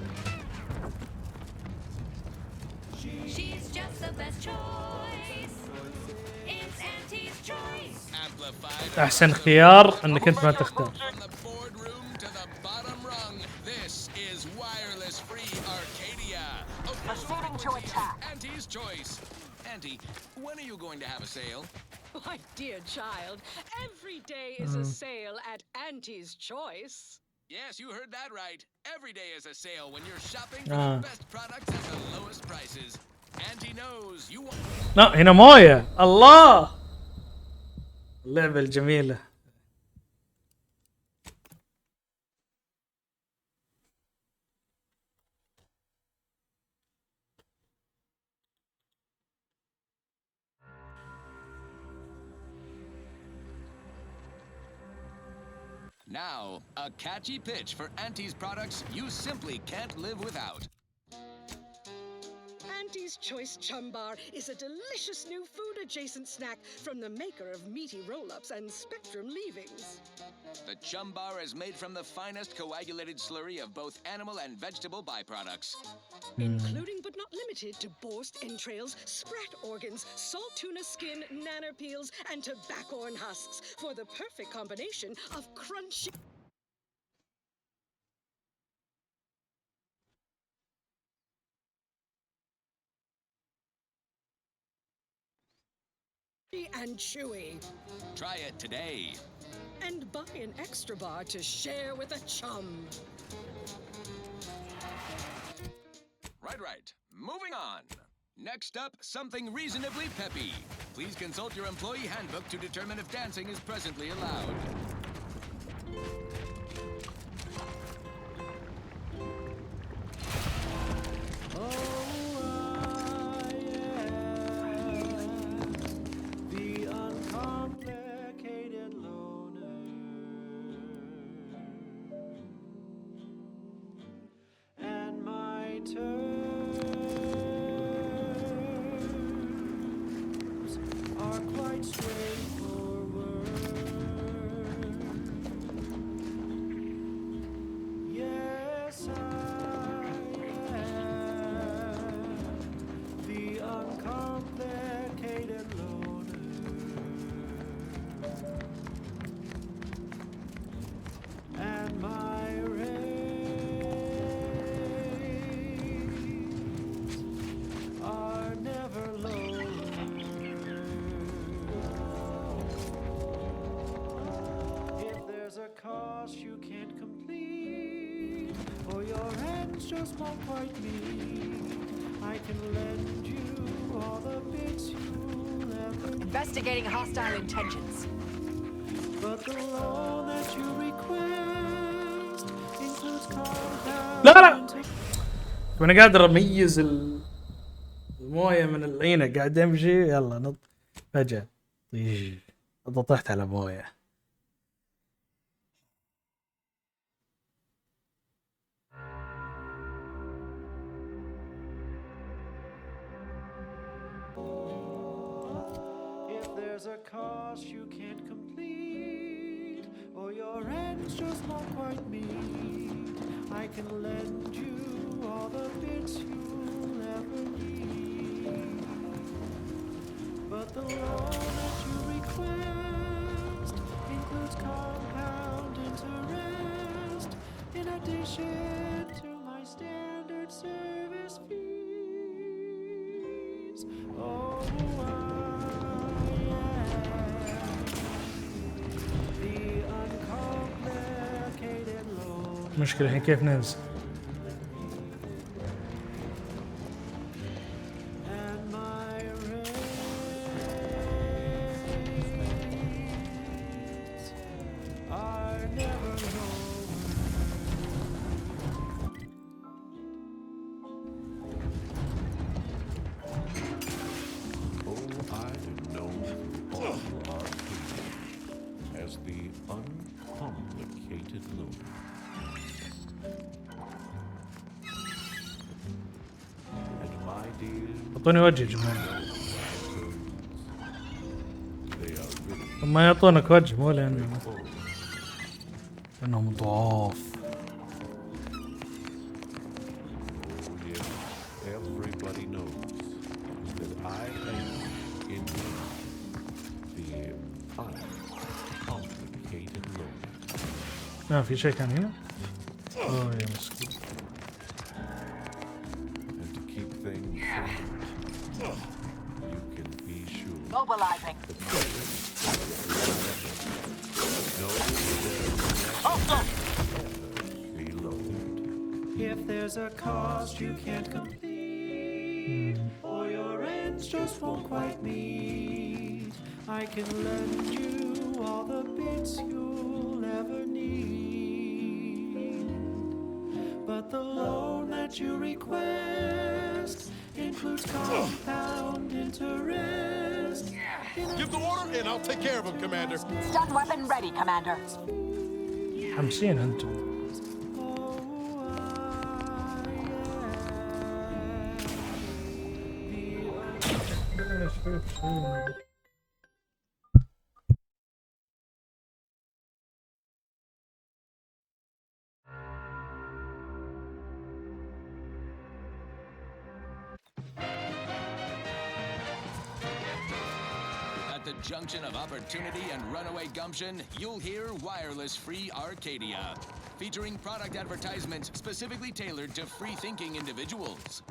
احسن خيار انك انت ما تختار. Auntie, when are you going to have a sale? My dear child, every day is a sale at Auntie's Choice. Yes, you heard that right. Every day is a sale when you're shopping for the best products at the lowest prices. Auntie knows you want. لا هنا مويه. الله اللعبة الجميلة. Now, a catchy pitch for Auntie's products you simply can't live without. Auntie's Choice Chum Bar is a delicious new food-adjacent snack from the maker of meaty roll-ups and Spectrum leavings. The Chum Bar is made from the finest coagulated slurry of both animal and vegetable byproducts. Including but not limited to borscht entrails, sprat organs, salt tuna skin, nanner peels, and tobaccorn husks for the perfect combination of crunchy and chewy. Try it today. And buy an extra bar to share with a chum. Right. Moving on. Next up, something reasonably peppy. Please consult your employee handbook to determine if dancing is presently allowed. The uncomplicated loner, and my terms are quite straightforward. Yes, I am the uncomplicated loner. And my rates are never lower. If there's a cost you can't complete, or your ends just won't quite meet, I can lend you all the bits you'll ever need. Investigating hostile intentions. But the loan that you request includes compound. لا وانا قادر اميز المويه من العينه قاعد امشي يلا نط فجأة طحت على مويه. If there's a cost you can't complete, or your ends just won't quite meet, I can lend you all the bits you'll ever need. But the loan that you request includes compound interest, in addition to my standard service fees. Oh, مشكلة الحين كيف ننزل؟ As the uncomplicated loner. And my dear, اعطوني وجه يا جماعة. they are really ما يعطونك وجه مو لأنهم ضعاف. yes, everybody knows that I am indeed the uncomplicated loner. ما في شيء كان هنا. أوه يا مسكين. And to keep things simple, you can be sure Mobilizing. that my no, If there's a cost you can't complete, or your ends just won't quite meet, I can lend you all the bits you'll ever need. But the loan that you request includes compound interest. Give the order and I'll take care of him, Commander. Stun weapon ready, Commander. حمسين انتم. At the junction of opportunity and runaway gumption, you'll hear wireless-free Arcadia, featuring product advertisements specifically tailored to free-thinking individuals.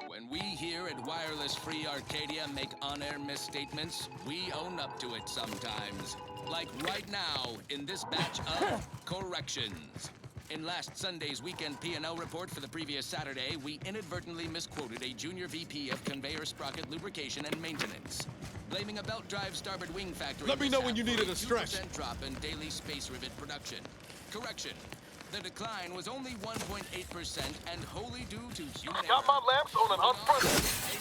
When we here at Wireless Free Arcadia make on-air misstatements, we own up to it sometimes. Like right now, in this batch of corrections. In last Sunday's weekend P&L report for the previous Saturday, we inadvertently misquoted a junior VP of conveyor sprocket lubrication and maintenance, blaming a belt drive starboard wing factory. Let me know when you needed a stretch. 2% drop in daily space rivet production. Correction. The decline was only 1.8% and wholly due to human error. Got my lamps on an unfriendly. A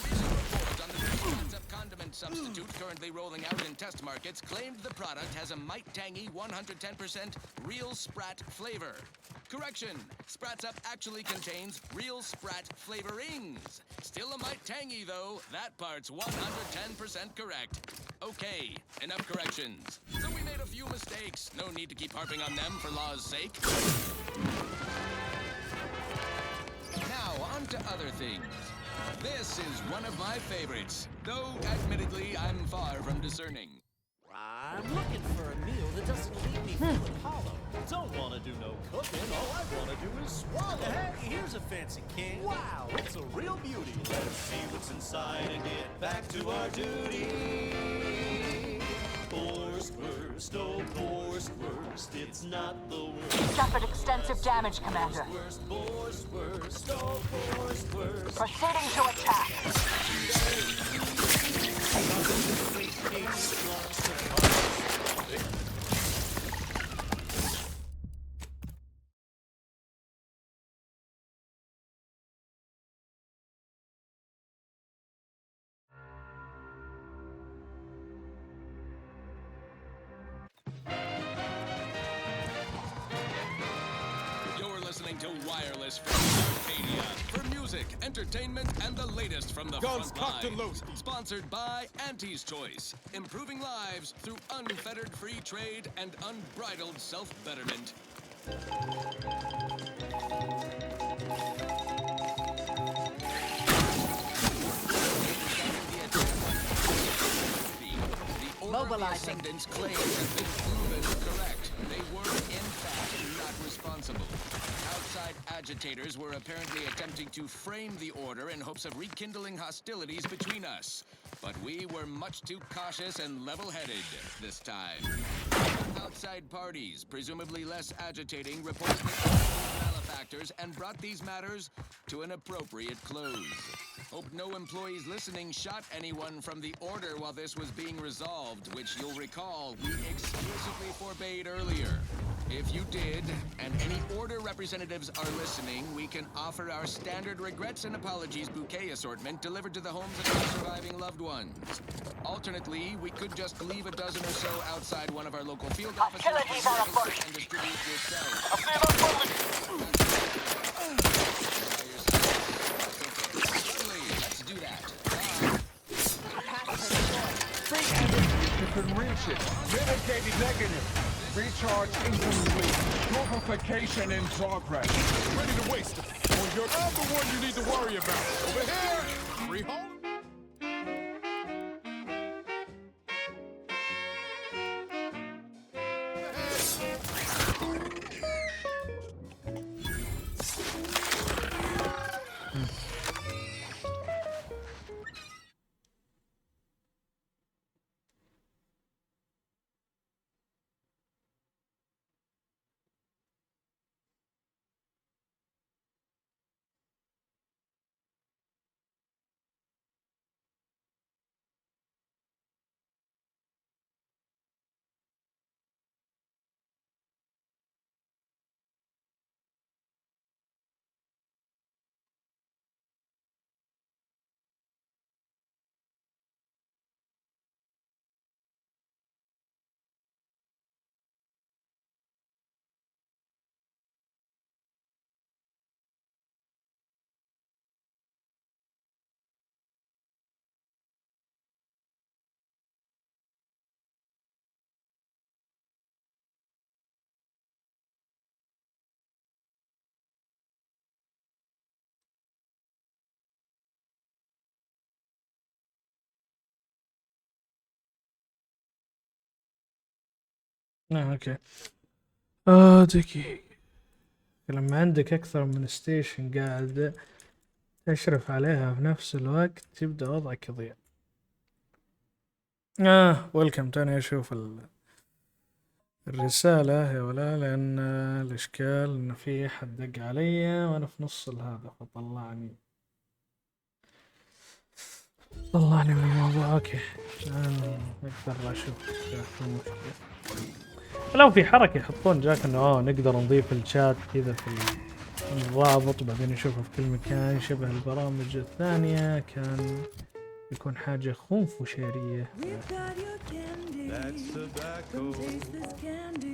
recent report on the performance of condiment substitute currently rolling out in test markets claimed the product has a might tangy 110% real Sprat flavor. Correction, Sprats Up actually contains real Sprat flavorings. Still a mite tangy though, that part's 110% correct. Okay, enough corrections. So we made a few mistakes, no need to keep harping on them for law's sake. Now, on to other things. This is one of my favorites, though admittedly I'm far from discerning. I'm looking for a meal that doesn't leave me feeling hollow. Don't want to do no cooking, all I want to do is swallow. Hey, here's a fancy can. Wow, it's a real beauty. Let us see what's inside and get back to our duty. Forced worst, oh forced worst, it's not the worst. Suffered extensive damage, Commander. Forced worst, oh forced worst. Proceeding to attack. Listening to Wireless from Arcadia for music, entertainment, and the latest from the Guns front cocked and lines. loaded. Sponsored by Auntie's Choice, improving lives through unfettered free trade and unbridled self-betterment. Mobilizing. Descendants' claims have been proven correct. They were, in fact, not responsible. Outside agitators were apparently attempting to frame the order in hopes of rekindling hostilities between us. But we were much too cautious and level-headed this time. Outside parties, presumably less agitating, reportedly malefactors and brought these matters to an appropriate close. Hope no employees listening shot anyone from the order while this was being resolved, which you'll recall we explicitly forbade earlier. If you did, and any order representatives are listening, we can offer our standard regrets and apologies bouquet assortment delivered to the homes of our surviving loved ones. Alternately, we could just leave a dozen or so outside one of our local field offices and distribute yourselves. Let's do that. You can reach it. Mitigated negative. Recharge incomplete. Purification in progress. Ready to waste it. Well, you're not the one you need to worry about. Over here! Rehome? اوكي. دقيقة. لما عندك اكثر من ستيشن قاعد تشرف عليها في نفس الوقت يبدأ وضعك يضيع. ويلكم. تاني اشوف الرسالة يا ولا، لان الاشكال ان في احد دق علي وانا في نص هذا فطلعني من الموضوع. اوكي عشان اقدر اشوف المشكلة. لو في حركة يحطون جاك انه نقدر نضيف الشات كذا في الضابط وبعدين نشوفه في كل مكان شبه البرامج الثانية، كان يكون حاجة خنفشارية. That's tobacco.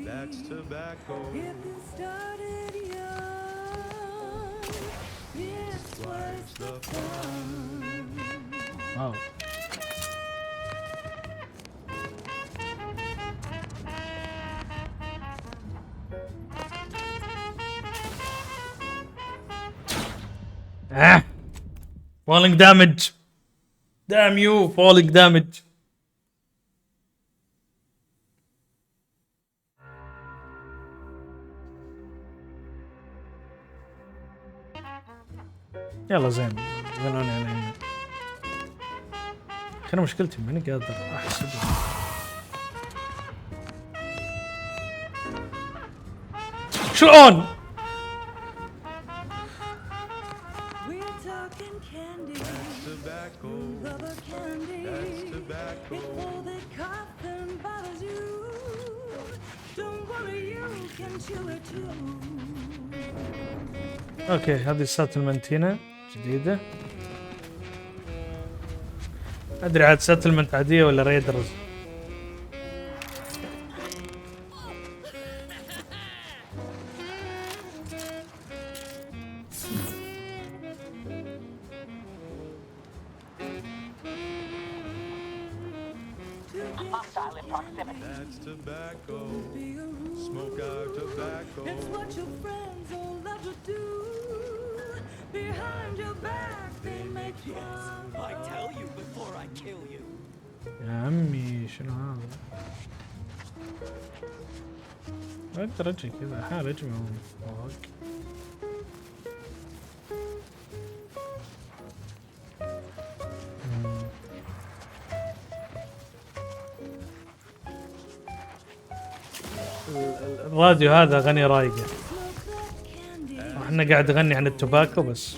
That's tobacco. If you started young, it's twice the fun. واو. falling damage. Damn you, falling damage. يلا زين زنوني علينا. انا مشكلتي ماني قادر احسب. شلون؟ اوكي هذه الساتلمنت هنا جديدة. ادري عاد ساتلمنت عادية ولا ريدرز. That's tobacco. Smoke out tobacco. It's what your friends all love to do. Behind your back they make fun. I tell you before I kill you. يا عمي شنو هذا؟ اقدر اجي كذا احاول اجي من فوق. الراديو هذا اغاني رايقه، احنا قاعد اغني عن التوباكو بس.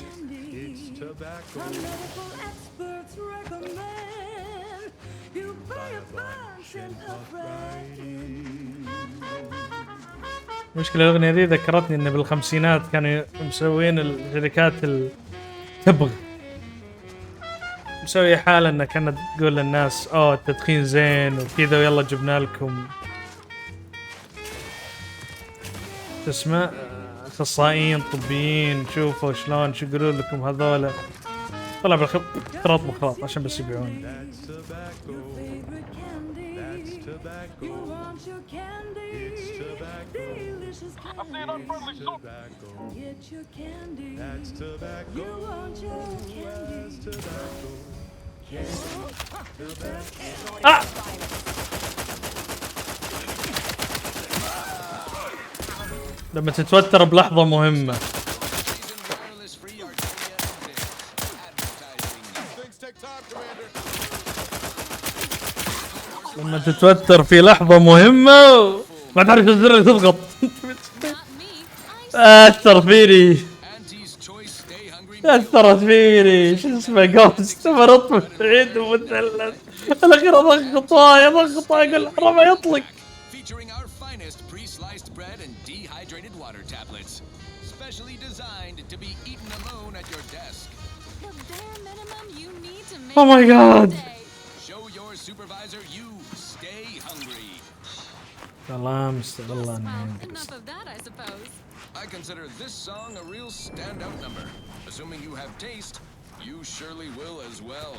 المشكلة الأغنية دي ذكرتني إن بالخمسينات كانوا مسوين الشركات التبغ مسوي حالة إنها كانت تقول للناس التدخين زين وكذا ويلا جبنا لكم تسمع اخصائيين طبيين شوفوا شلون شو يقولوا لكم هذولا، طلع بالخلاط بخلاط عشان بس يبيعون. لما تتوتر بلحظة مهمة. لما تتوتر في لحظة مهمة ما تعرف الزر اللي تضغط. أثر فيني شو اسمه جوست مرضت بعيد ومثلث الأخير أضغط أقول حرام يطلق. Oh my god. Show your supervisor you stay hungry. سلام استغلال. Enough of that, I suppose. I consider this song a real standout number. Assuming you have taste, you surely will as well.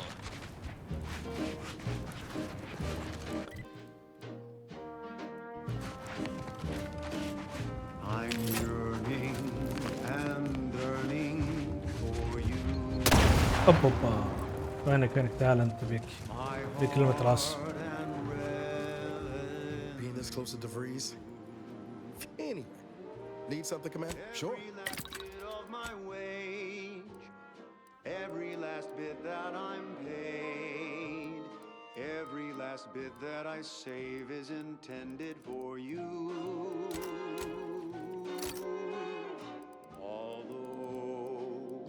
I'm yearning and yearning for you. اوبا وينك تعال انت بيك كلمة راس. this close to DeVries. Anyway, need something, Commander? Sure. Every last bit that I'm paid, every last bit that I save is intended for you. Although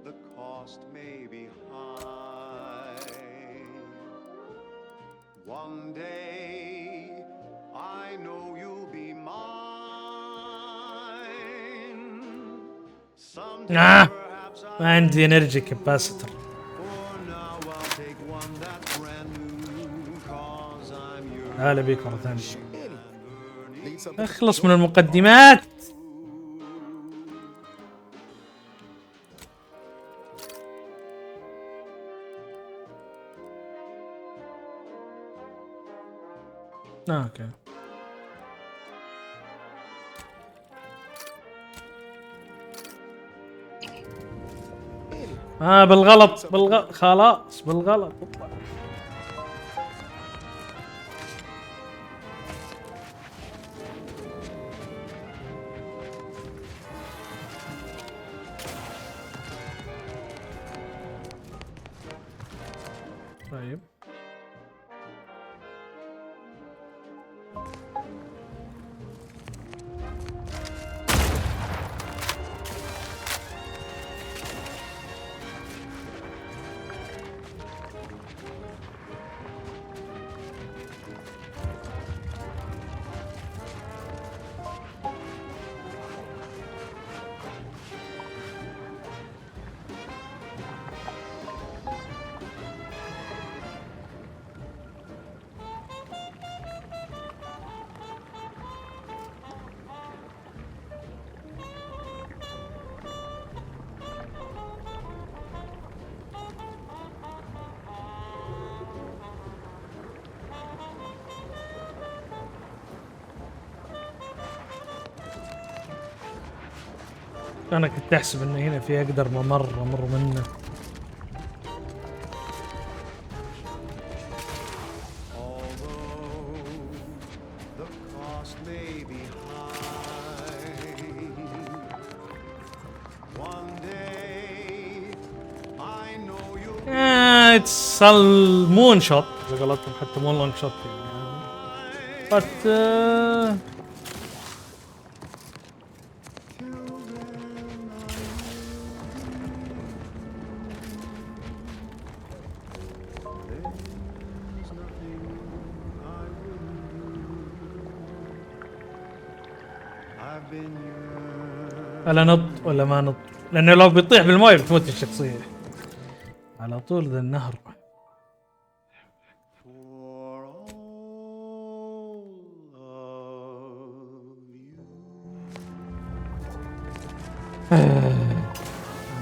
the cost may be high, one day I know you'll be mine. Someday ما عندي انرجي كاباسيتر. هلا بيك مرة ثانية. اخلص من المقدمات. اوكي. بالغلط خلاص بالغلط اطلع. طيب انا كنت احسب انه هنا في اقدر امر منه. اتس مون شوت غلطتهم حتى مو لونج شوت يعني. بس ألا نط ولا ما نط؟ لأنه لو بيطيح بالماء بتموت الشخصية على طول ذا النهر.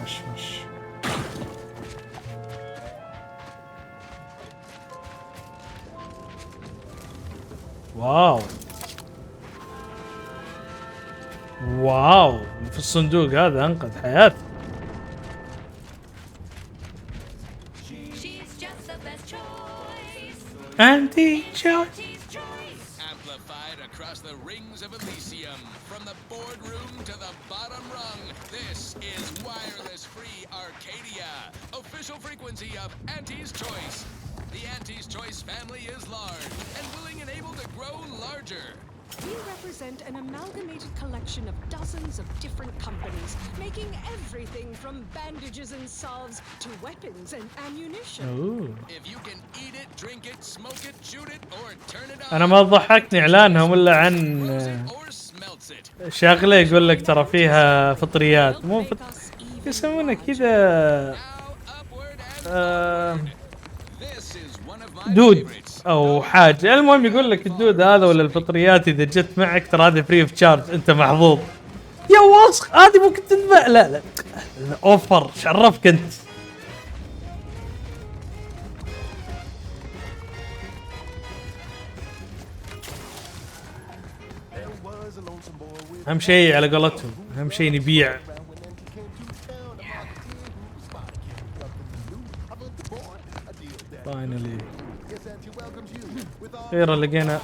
مش واو واو في الصندوق هذا انقذ حياتي. Anti choice. Amplified across the rings of Elysium, from the boardroom to the bottom rung. This is wireless free Arcadia, official frequency of Anti's Choice. The Anti's Choice family is large and willing and able to grow larger. We represent an amalgamated collection of dozens of different companies, making everything from bandages and salves to weapons and ammunition. Ooh. If you can eat it, drink it, smoke it, shoot it, or turn it on. أنا ما ضحكني إعلانهم إلا عن شغلة يقول لك ترى فيها فطريات مو يسمونه كذا دود او حاجه. المهم يقول لك الدود هذا ولا الفطريات اذا جت معك ترى هذا فري اوف تشارج انت محظوظ. يا وسخ هذه ممكن تنباع. لا اوفر شرفك انت. اهم شيء على قولتهم اهم شيء نبيع. فاينلي اخيرا لقينا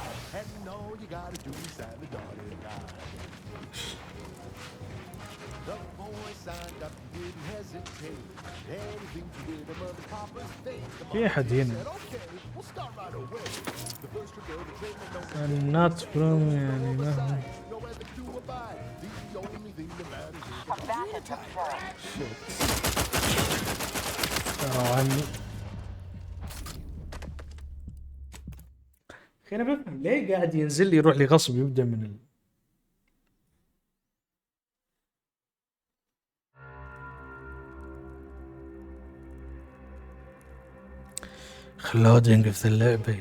في أحد هنا. not from يعني ما هو. ترى عني. أنا بفهم ليه قاعد ينزل لي يروح لي غصب يبدأ من loading في اللعبة.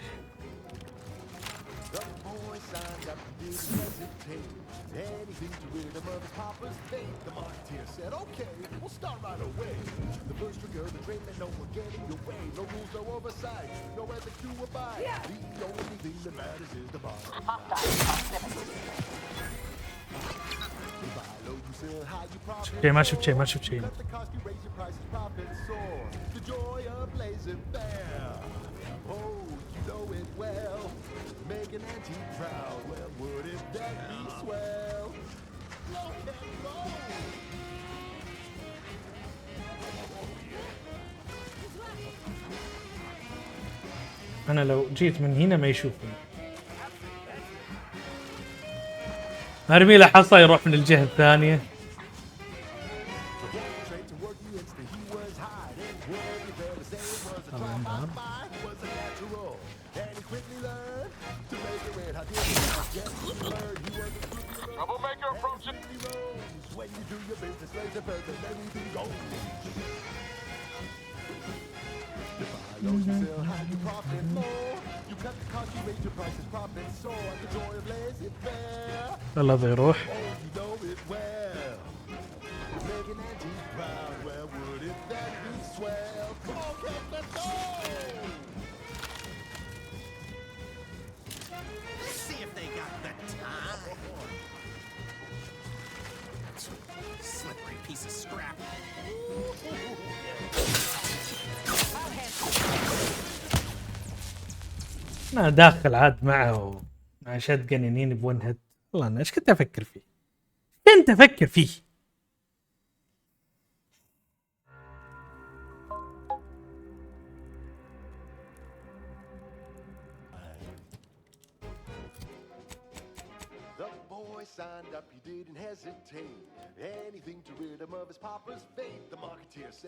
شيء ما شفت شيء ما شفت شيء. أنا لو جيت من هنا ما يشوفني. أرمي له حصى يروح من الجهة الثانية. الله بيروح. أنا داخل عاد معه مع شد جنينين بون هيد. والله أنا إيش كنت أفكر فيه؟ كنت أفكر فيه.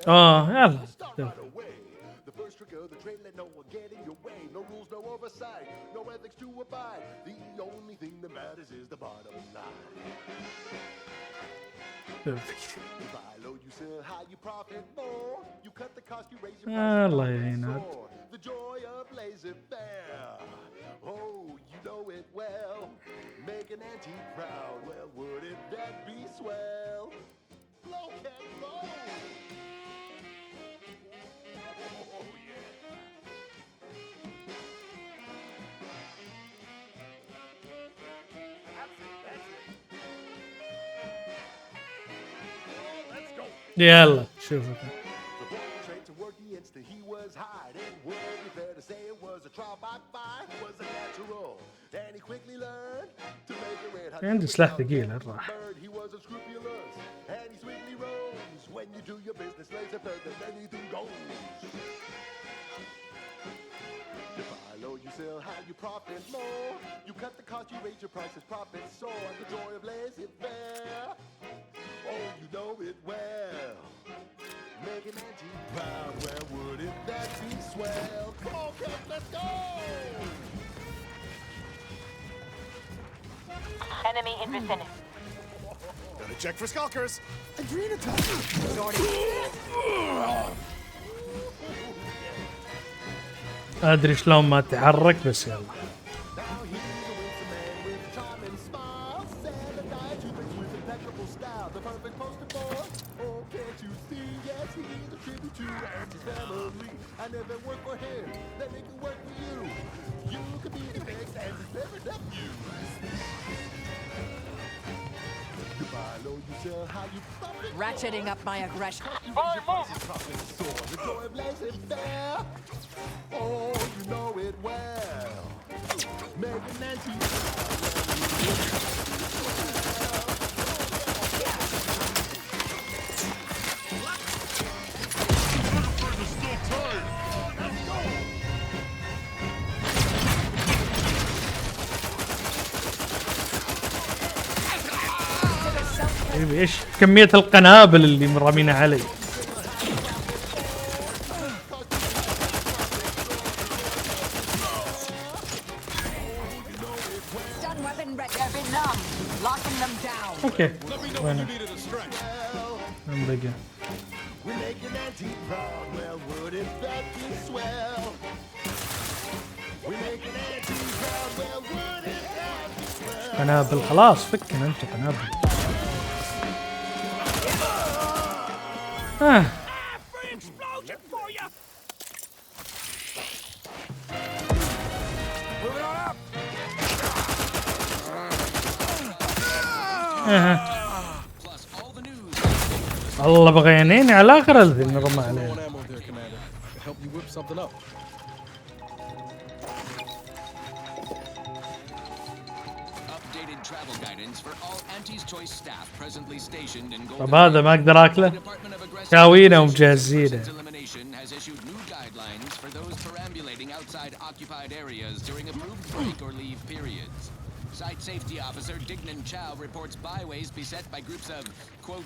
يلا. The first trick of the trade, let no one get in your way. No rules, no oversight, no ethics to abide. The only thing that matters is the bottom line. You buy low, you sell high, you profit more. You cut the cost, you raise your price. The joy of laissez faire. Oh, you know it well. Make an antique proud. Well, wouldn't that be swell? Blow can roll. يلا شوف. عندي سلاح ثقيل راح. You sell high, you profit more. You cut the cost, you raise your prices, profit soar. The joy of laissez-faire. Oh, you know it well. Make an antique proud. Well, wouldn't that be swell? Come on, kids, let's go! Enemy in vicinity. Gotta check for skulkers. Adrena أدري شلون ما تحرك بس يلا. Ratcheting up my aggression. Oh, you know it well. Megan Nancy. ايش كمية القنابل اللي مرمينها علي؟ اوكي وين بقى؟ قنابل خلاص فكنا انتم قنابل. الله بغى ينيني على اخر اللي نرمى عليه. طب هذا ما اقدر اكله؟ كاوينه ومجهزينه.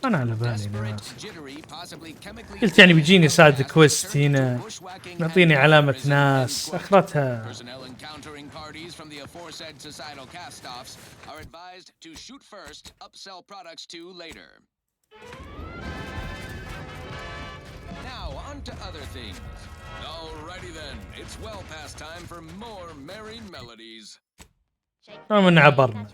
أنا على بالي ناس قلت يعني بيجيني ساعد كويست هنا نعطيني علامة ناس آخرتها. Now on to other things. Alrighty then, it's well past time for more merry melodies. من عبرنا.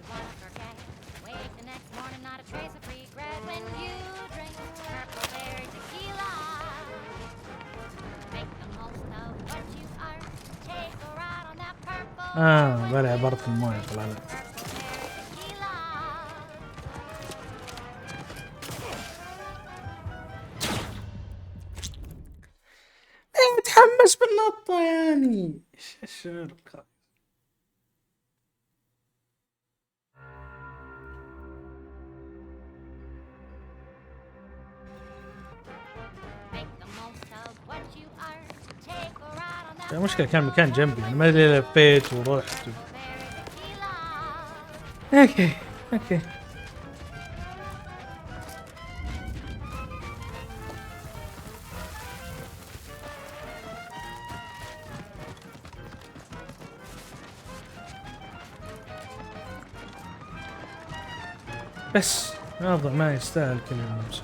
بلا عبرت المويه طلع لك. متحمس بالنطة يعني ايش الشركة. المشكلة كان مكان جنبي انا ما ادري لفيت ورحت اوكي بس الوضع ما يستاهل كل الموسم.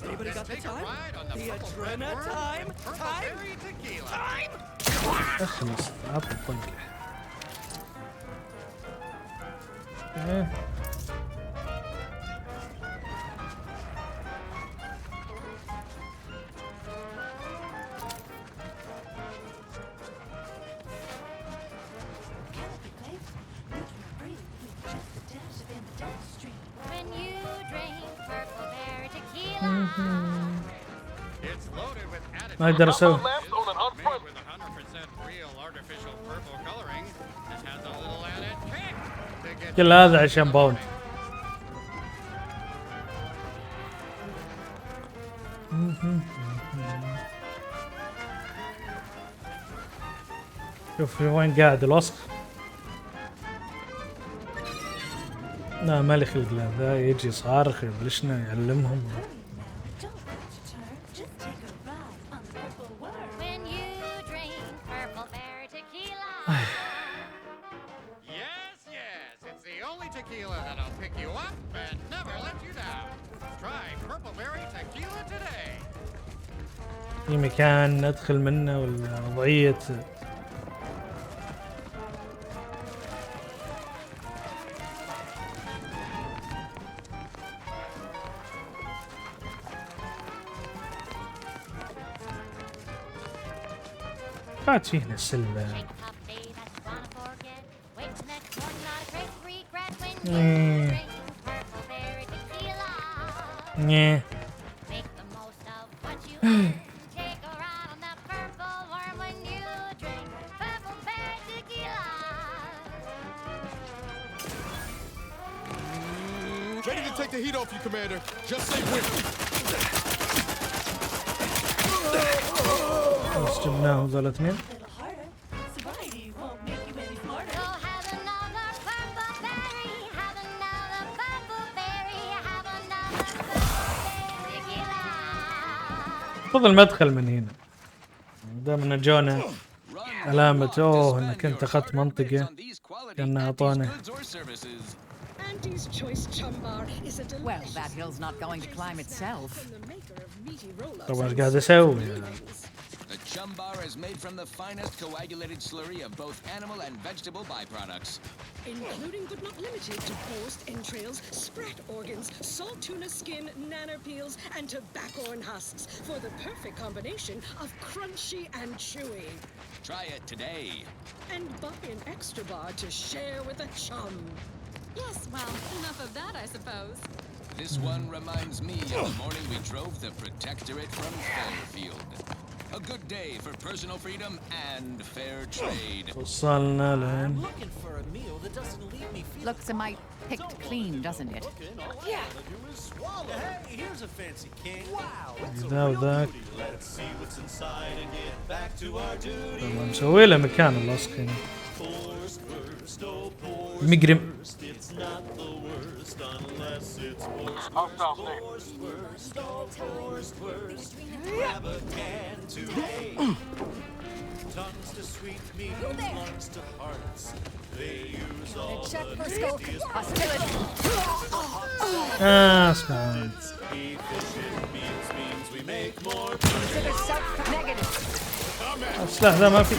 Anybody got the time? The Adrena time? Time? اخلص عطى الطلقة. ما اقدر اسوي. كل هذا عشان باوند. شوف وين قاعد الوسخ. لا مالي خلق له ذا يجي صارخ يبلشنا يعلمهم. في مكان ندخل منه ولا وضعية بعد فيه هنا السلة. Ready to take the heat off you, Commander. Just say when. بس جبناهم ذول اثنين. خذ المدخل من هنا. دام ان جونا علامة اوه انك انت اخذت منطقة كأنها اعطانا. Well, that hill's not going to climb itself. طبعا ايش قاعد اسوي؟ The chum bar is made from the finest coagulated slurry of both animal and vegetable byproducts. Including but not limited to post entrails, sprat organs, salt tuna skin, nanner peels, and tobaccorn husks for the perfect combination of crunchy and chewy. Try it today. And buy an extra bar to share with a chum. Yes, well, enough of that, I suppose. This one reminds me of the morning we drove the Protectorate from Fairfield. A good day for personal freedom and fair trade. وصلنا لين. Looks a mite picked clean, doesn't it? Yeah. Hey, here's a fancy king. Wow, it's a ذا real وذاك. beauty. Let's see what's inside and get back to our duty. طبعا نسوي له مكان اللاصق هنا. Forced worst, oh, forced مجرم. worst. It's not the worst unless it's forced worst. Forced worst, oh, forced worst. Grab a can today. Tongues to sweet meat, lungs to hearts. They use all the tastiest Hostility. اسمع. efficient means we make more. Consider self-negative. السلاح ذا ما في.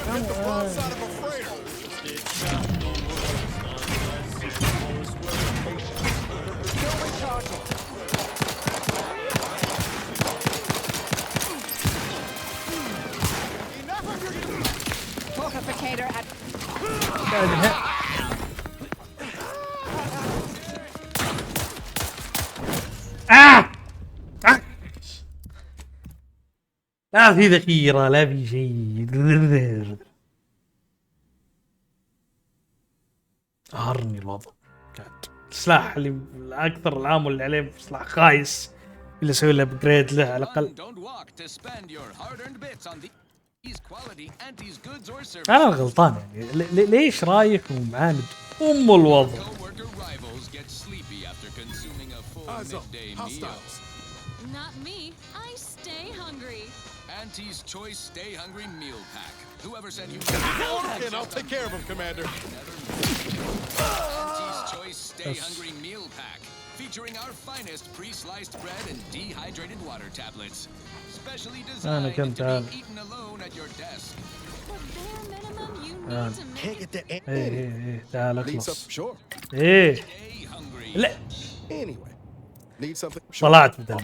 Fortificator at لا في ذخيرة لا في شيء. قهرني الوضع. السلاح اللي اكثر العامل اللي عليه سلاح خايس اللي اسوي له ابجريد له على الاقل. انا الغلطان يعني ليش رايح ومعاند الوضع. Not me. I stay hungry. Auntie's Choice Stay Hungry Meal Pack. Whoever said you And I'll take care of him, Commander. Auntie's Choice Stay Hungry Meal Pack, featuring our finest pre-sliced bread and dehydrated water tablets. Specially designed to be eaten alone at your desk. The bare minimum you need to make. Can't get the ايه تعال Need اخلص. something? Sure. ايه لا Anyway, need something? Sure. طلعت بدل.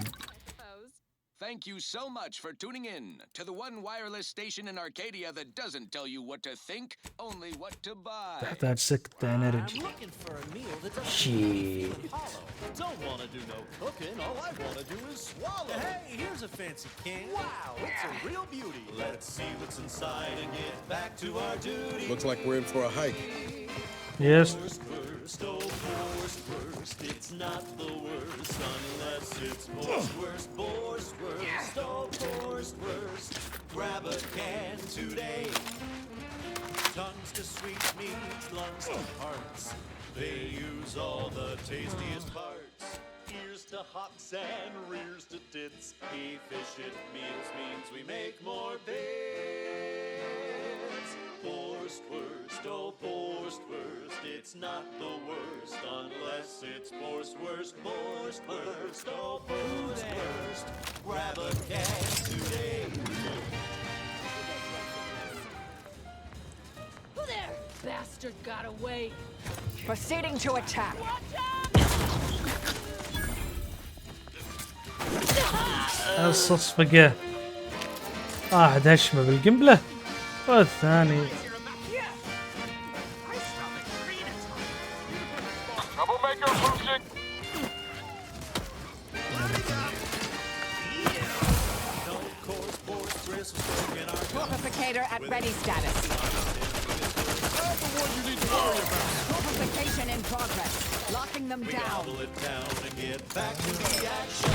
Thank you so much for tuning in to the one wireless station in Arcadia that doesn't tell you what to think, only what to buy. تحتاج سكت انرجي. Looking for a meal that doesn't Shit. Don't want to do no cooking. All I want to do is swallow. Hey, here's a fancy can. Wow, it's a real beauty. Let's see what's inside and get back to our duty. Looks like we're in for a hike. Yes. Worst, oh, worst. It's not the worst unless it's forced worst. Oh, worst. Grab a can today. Tongues to sweet meats, lungs to hearts. They use all the tastiest parts. Ears to hocks and rears to tits. Efficient meals means we make more bits. Forced worst, oh, forced worst. It's not the worst unless it's forced worst. Oh, forced worst. Grab a can today. Who there? Bastard got away. proceeding to attack. الصفقة واحد هشمه بالقنبلة والثاني Fortificator at ready status. Fortification in progress. Locking them down. It down and get back to the action.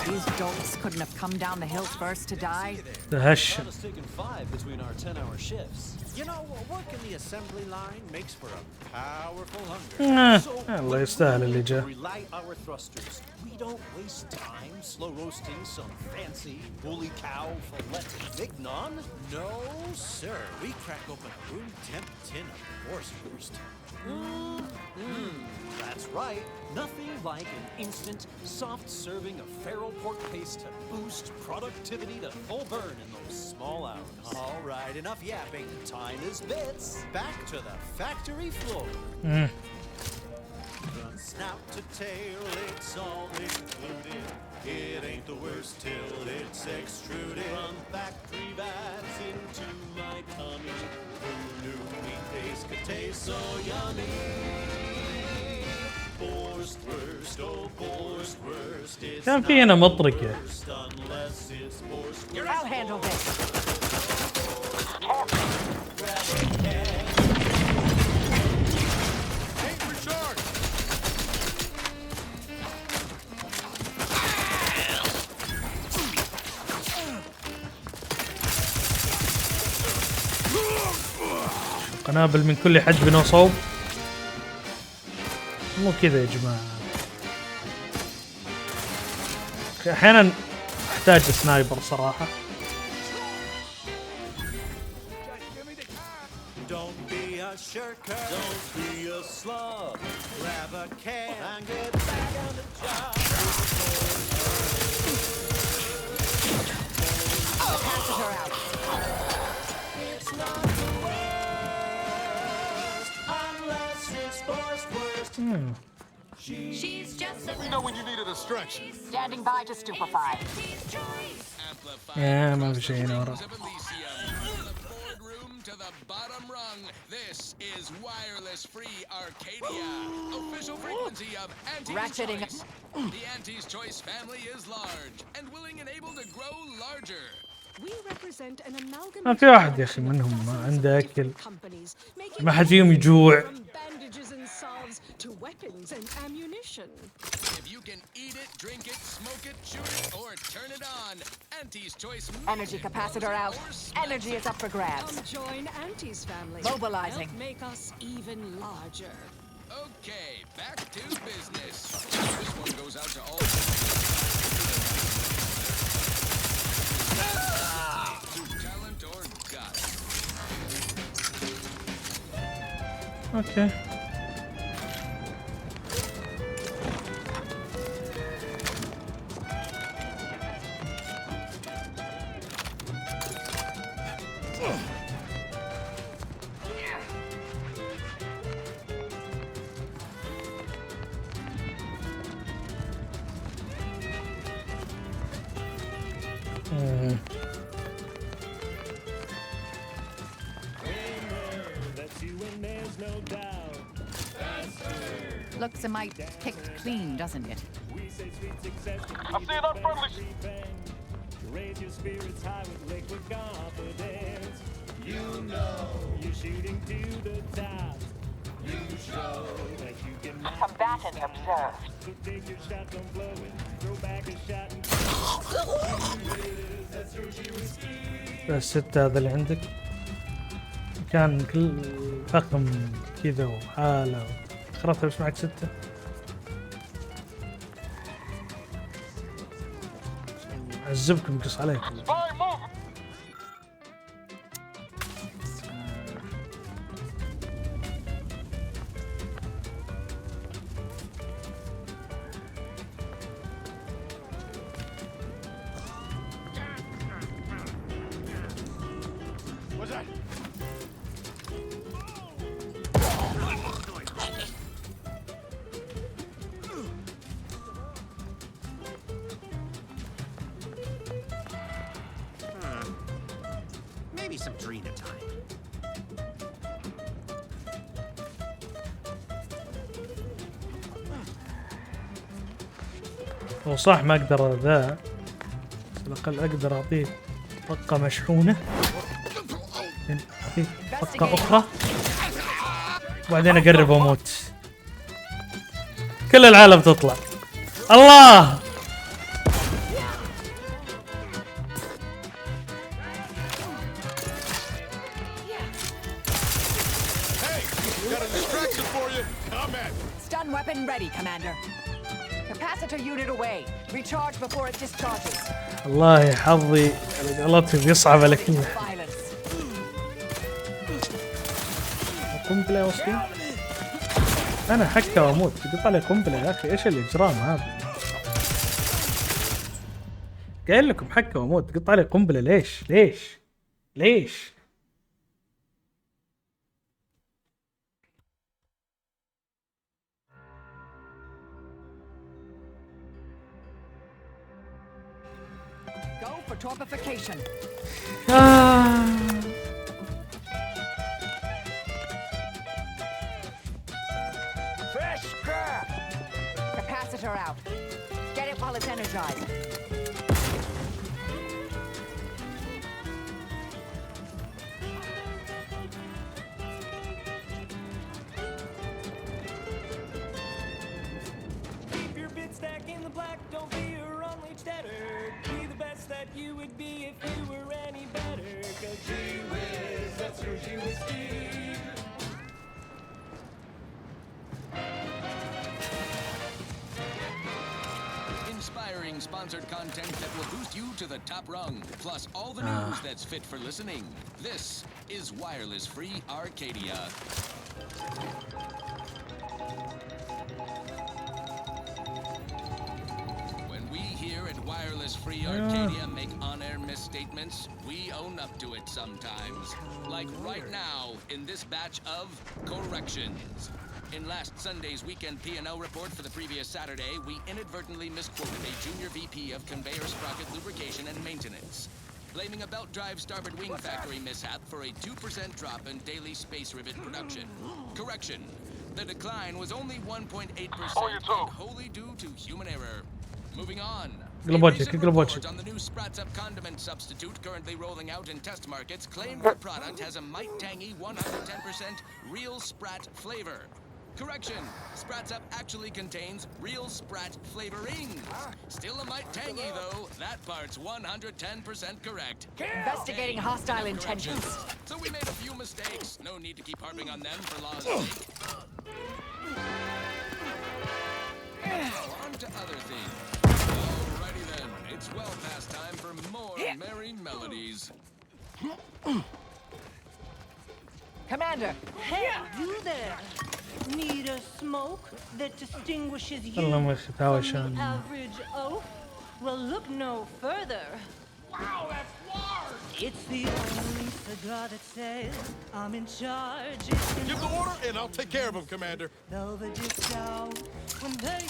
These dolts couldn't have come down the hill first to die. دهش. Us taking 5 between our 10-hour shifts. You know, work in the assembly line makes for a powerful hunger. الله يستاهل اللي جاء. Relight our thrusters. We don't waste time slow roasting some fancy holy cow fillet mignon. No, sir. We crack open a room temp tin of Wurst. That's right. Nothing like an instant, soft serving of farrow pork paste to boost productivity to full burn in those small hours. All right, enough yapping. Time is bits. Back to the factory floor. From snout to tail, it's all included. It ain't the worst till it's extruded. From factory vats into my tummy. Who knew meat paste could taste so yummy? Borstwurst, oh Borstwurst, it's كان في هنا مطرقة. unless it's Borstwurst. I'll handle this. قنابل من كل حدب وصوب. مو كذا يا جماعة. أحيانا أحتاج سنايبر صراحة. Don't be a shirker, don't be a slug. Grab a can and get back on the job. Capacitor out. It's not the worst unless it's Borstwurst. She's just a... You know when you need a distraction. Standing by to stupefy. يا ما في شيء هنا ورا. To the bottom rung, this is wireless free Arcadia, official frequency of Auntie's Choice. The Auntie's Choice family is large and willing and able to grow larger. We represent an amalgam ما في واحد يا أخي منهم ما عنده أكل. ما حد فيهم يجوع. bandages and salves to weapons and ammunition. If you can eat it, drink it, smoke it, shoot it, or turn it on, Auntie's Choice. Energy capacitor out. Energy is up for grabs. Come join Auntie's family. Mobilizing. Help make us even larger. Okay, back to business. This one goes out to all. To talent or gut. Okay. Looks a mite picked clean, doesn't it? I'm seeing unfriendly. Raise your spirits high with liquid confidence. You know you're shooting to the top. You show that you can. Combatant observed. So take your shot, don't blow it. Throw back a shot. بس 6 هذا اللي عندك. كان كل فخم كذا وحالة. خرطها بس معك 6. عذبكم قص عليكم. What's that? Maybe some Drina time. هو صح ما اقدر ذا، بس على الاقل اقدر اعطيه طقة مشحونة، اعطيه طقة اخرى، وبعدين اقرب واموت. كل العالم تطلع. الله Weapon ready, Commander. Capacitor unit away. Recharge before it discharges. والله يا حظي غلطت بيصعب على كلمة. قنبلة يا وصلي. أنا حكة وأموت تقطع لي قنبلة يا أخي، إيش الإجرام هذا؟ قايل لكم حكة وأموت تقطع لي قنبلة، ليش؟ Go for torpification. Fresh scrap! Capacitor out. Get it while it's energized. Keep your bid stack in the black, don't be your only cheddar. Be the best that you would be if you were any better. Cause gee whiz, that's your gee whiskey. Inspiring sponsored content that will boost you to the top rung, plus all the news that's fit for listening. This is Wireless Free Arcadia. When we here at Wireless Free Arcadia make on-air misstatements, we own up to it sometimes. Like right now in this batch of corrections. In last Sunday's weekend P&L report for the previous Saturday, we inadvertently misquoted a junior VP of conveyor sprocket lubrication and maintenance, blaming a belt drive starboard wing factory mishap for a 2% drop in daily space rivet production. Correction. The decline was only 1.8% and wholly due to human error. Moving on. On the new Sprats Up condiment substitute currently rolling out in test markets claimed the product has a might tangy 110% real Sprat flavor. Correction, Sprats Up actually contains real Sprat flavorings. Still a mite tangy though, that part's 110% correct. Investigating hostile intentions. So we made a few mistakes, no need to keep harping on them for law's sake. On to other things. Alrighty then, it's well past time for more merry melodies. Commander! Hey, you there! Need a smoke that distinguishes you والله ما from يتهاوى the شان. average oak? Well, look no further. Wow, that's large! It's the only cigar that says I'm in charge. Give the order and I'll take care of him, Commander. Velvet dipped out when they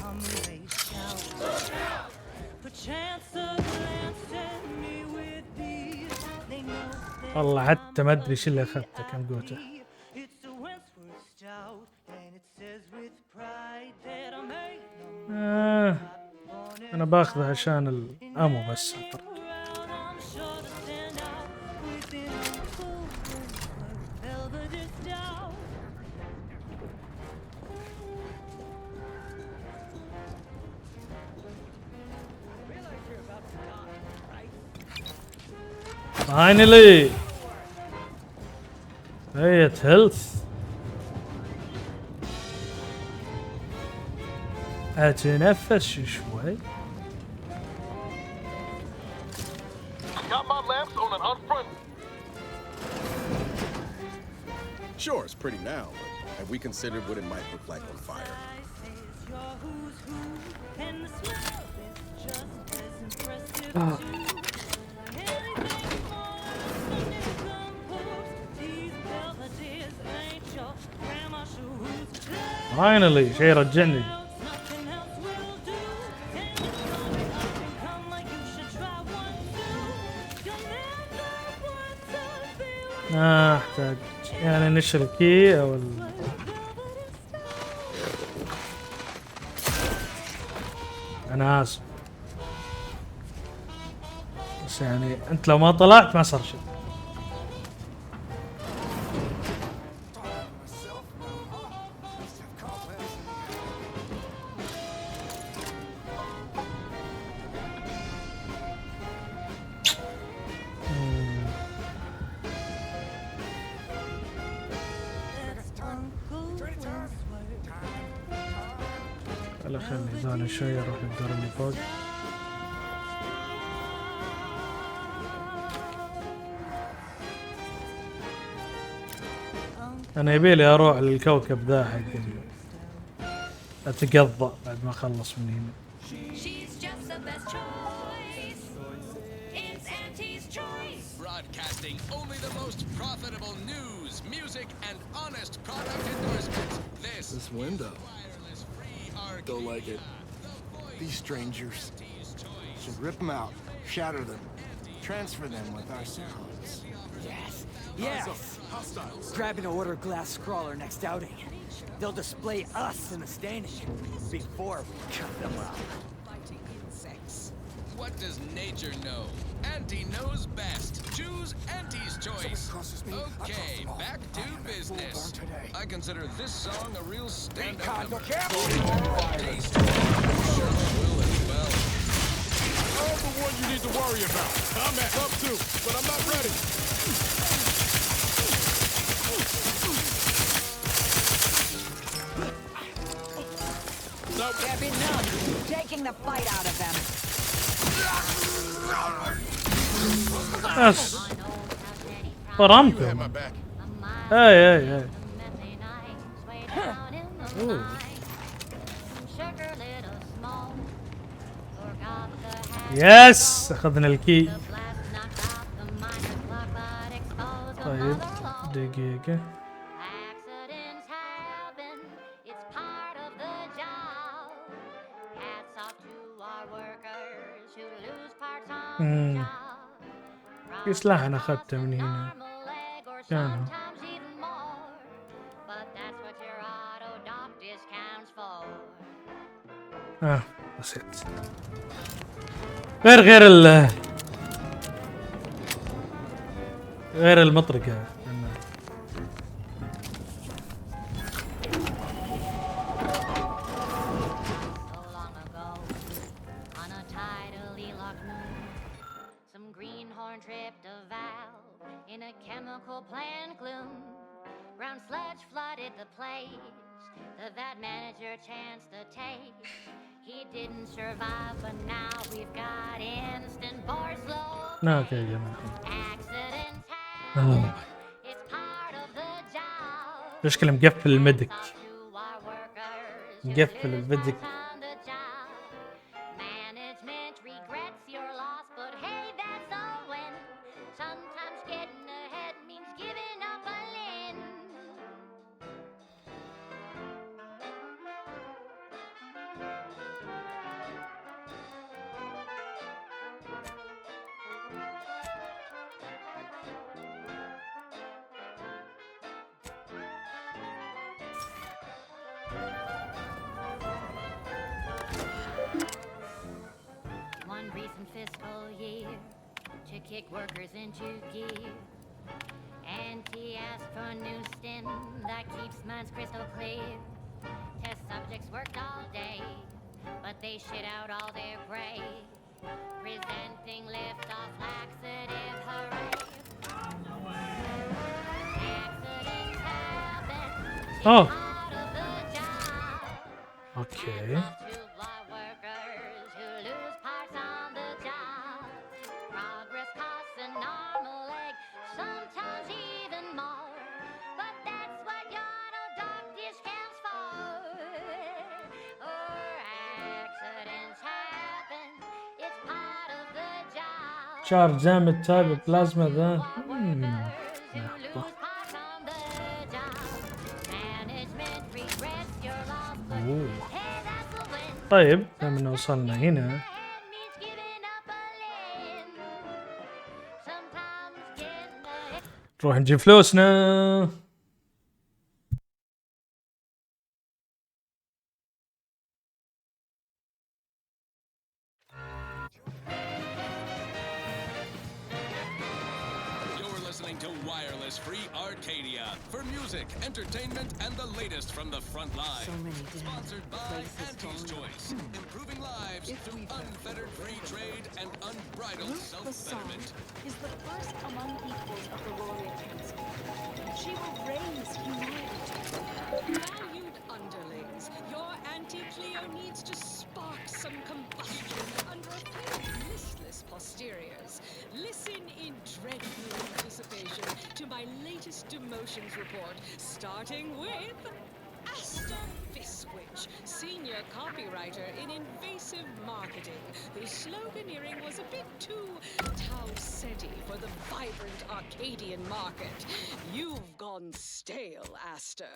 come raced out. Perchance a glance at me with these. They know that والله حتى ما أدري إيش اللي أخذته كم قوته. it's a Wentworth stout, and it says with pride that I made أنا باخذه عشان الأمو بس. I'm sure to stand out within a full velvet dipped out. Realize you're about to die, right? Finally! هي health. أتنفس شوي. Got my lamps on an front. Sure, it's pretty now, but have we considered what it might look like on fire? Finally شيء رجعني. احتاج يعني نشر الكي او انا اسف بس يعني انت لو ما طلعت ما صار شيء. ولا خلي ذولا شوي اروح للدور اللي فوق. انا يبيلي اروح للكوكب ذا حق اتقضى بعد ما اخلص من هنا. Broadcasting only the most profitable news, music, and honest product endorsements. This window. Don't like it. These strangers. Should rip them out, shatter them, transfer them with our sounds. Yes. Yes. Grab and order glass scrawler next outing. They'll display us in the standing before we cut them up. What does nature know? Auntie knows best. Choose Auntie's choice. Okay, back to business. I consider this song a real stand-up number. I'm the one you need to worry about. I'm at up too, but I'm not ready. They're benumbed, taking the fight out of them. بس فرمتهم. اي يس اخذنا الكي. طيب دقيقة. في سلاح انا اخذته من هنا كان نسيت. غير المطرقة. Tripped a valve in a chemical plant gloom. Brown sludge flooded the place. The vat manager chanced a taste. He didn't survive, but now we've got instant bar slow. اوكي يا جماعة. Accidents happen. It's part of the job. مشكلة مقفل المدك. مقفل المدك. Management regrets your loss, but hey, that's a win. Sometimes getting ahead means giving up a limb. One recent fiscal year to kick workers into gear. Auntie asked for a new stim that keeps minds crystal clear. Test subjects worked all day, but they shit out all their prey. Presenting lift-off laxative, hooray. Accidents happen. Oh. Out of the job. Okay. Workers who lose parts on the job. Progress costs an arm, a leg, sometimes even more. But that's what your auto doc discounts for. Or accidents happen. It's part of the job. شعر جامد تايب بلازما ذا. طيب لما وصلنا هنا نروح نجيب فلوسنا. Listening to Wireless Free Arcadia for music, entertainment, and the latest from the front line. So many Sponsored by Auntie's Choice, improving lives through unfettered free trade and unbridled self-betterment. Is the first among equals of the Warrior Council. She will raise humanity. Valued underlings, your Auntie Cleo now needs to spark some combustion under a pair of listless posteriors. Listen in dreadful anticipation to my latest demotions report, starting with Asta Fiswich, senior copywriter in invasive marketing, whose sloganeering was a bit too Tau-Ceti for the vibrant Arcadian market. You've gone stale, Asta.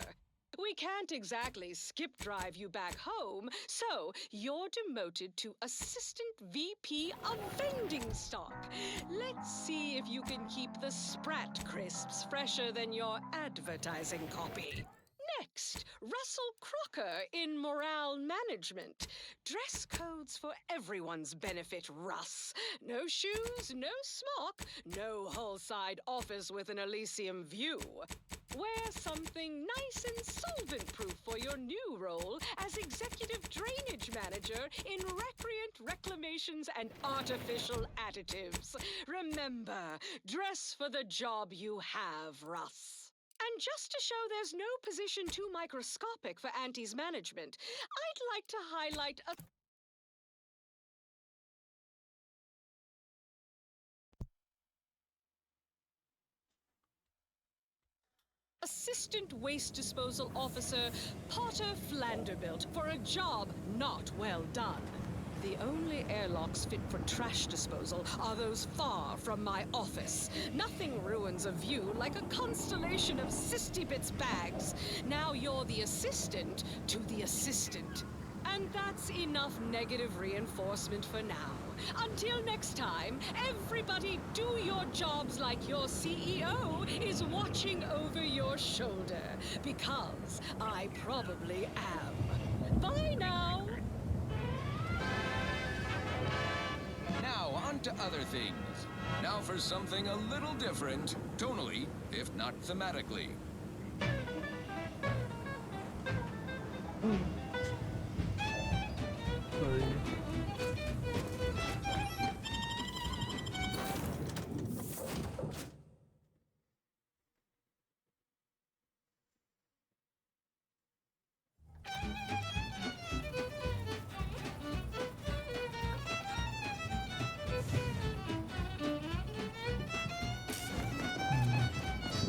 We can't exactly skip drive you back home, so you're demoted to Assistant VP of Vending Stock. Let's see if you can keep the Sprat crisps fresher than your advertising copy. Next, Russell Crocker in Morale Management. Dress codes for everyone's benefit, Russ. No shoes, no smock, no hull-side office with an Elysium view. Wear something nice and solvent-proof for your new role as Executive Drainage Manager in Recreant Reclamations and Artificial Additives. Remember, dress for the job you have, Russ. And just to show there's no position too microscopic for Auntie's management, I'd like to highlight a Assistant Waste Disposal Officer Potter Flanderbilt for a job not well done. The only airlocks fit for trash disposal are those far from my office. Nothing ruins a view like a constellation of Sistybits bags. Now you're the assistant to the assistant. And that's enough negative reinforcement for now. Until next time, everybody do your jobs like your CEO is watching over your shoulder. Because I probably am. Bye now. Now, on to other things. Now for something a little different, tonally, if not thematically.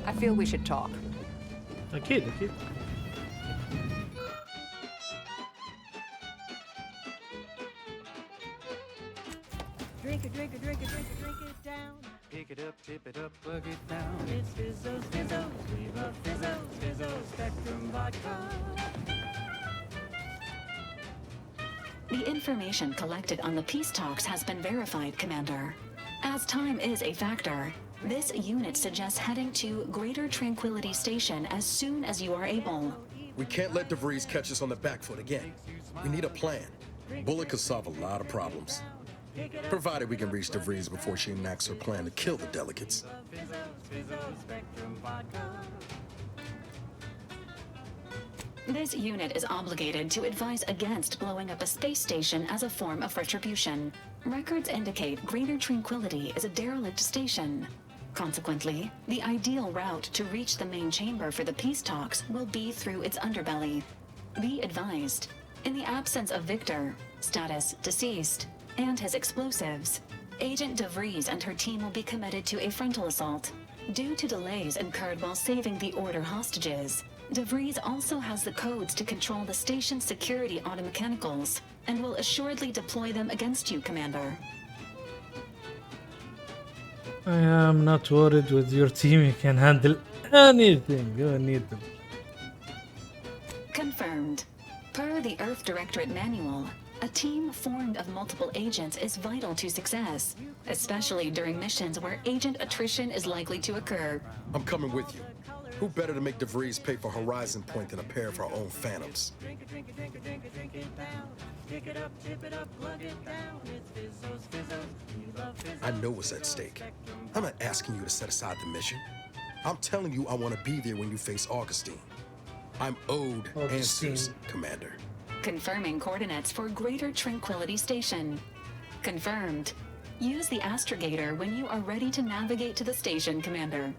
I feel we should talk. أكيد أكيد. Drink it, drink it, drink it, drink it, drink it down. Pick it up, tip it up, plug it down. It's Fizzos, Fizzos, we love Fizzos, Fizzos, Spectrum Vodka. The information collected on the peace talks has been verified, Commander. As time is a factor, this unit suggests heading to Greater Tranquility Station as soon as you are able. We can't let DeVries catch us on the back foot again. We need a plan. Bullet could solve a lot of problems. Provided we can reach DeVries before she enacts her plan to kill the delegates. This unit is obligated to advise against blowing up a space station as a form of retribution. Records indicate Greater Tranquility is a derelict station. Consequently, the ideal route to reach the main chamber for the peace talks will be through its underbelly. Be advised, in the absence of Victor, status deceased, and his explosives, Agent DeVries and her team will be committed to a frontal assault. Due to delays incurred while saving the Order hostages, DeVries also has the codes to control the station's security automechanicals, and will assuredly deploy them against you, Commander. I am not worried with your team. You can handle anything you need them. Confirmed. Per the Earth Directorate Manual, a team formed of multiple agents is vital to success, especially during missions where agent attrition is likely to occur. I'm coming with you. Who better to make DeVries pay for Horizon Point than a pair of her own Phantoms? Drink it, drink it, drink it, drink it, drink it down. Pick it up, tip it up, plug it down. It's Fizzos, Fizzos, we love Fizzos. I know what's at stake. I'm not asking you to set aside the mission. I'm telling you I want to be there when you face Augustine. I'm owed answers, Commander. Confirming coordinates for Greater Tranquility Station. Confirmed. Use the astrogator when you are ready to navigate to the station, Commander.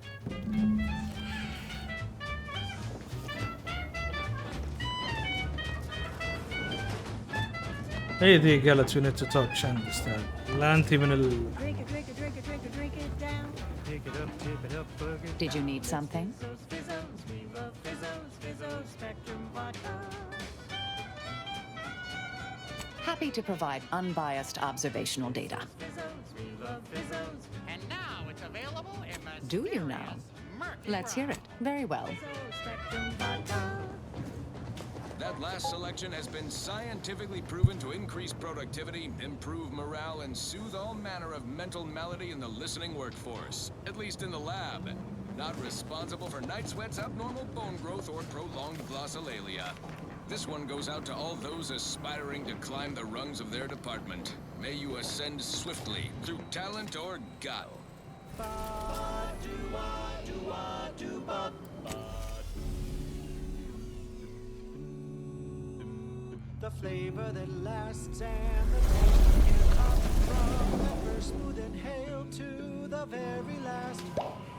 هي ذي قالت you need to talk عشان الاستاذ. لا انت من ال. Drink it, drink it, drink it, drink it, drink it down. Pick it up, tip it up, bug it. Did you need something? Fizzos, we love fizzos, fizzos, Spectrum vodka. Happy to provide unbiased observational data. Fizzos, we love fizzos. And now it's available in the Do you now? Let's hear it. Very well. Spectrum vodka. That last selection has been scientifically proven to increase productivity, improve morale, and soothe all manner of mental malady in the listening workforce. At least in the lab. Not responsible for night sweats, abnormal bone growth, or prolonged glossolalia. This one goes out to all those aspiring to climb the rungs of their department. May you ascend swiftly through talent or guile. The flavor that lasts and the taste you can't hop from the first smooth inhale to the very last.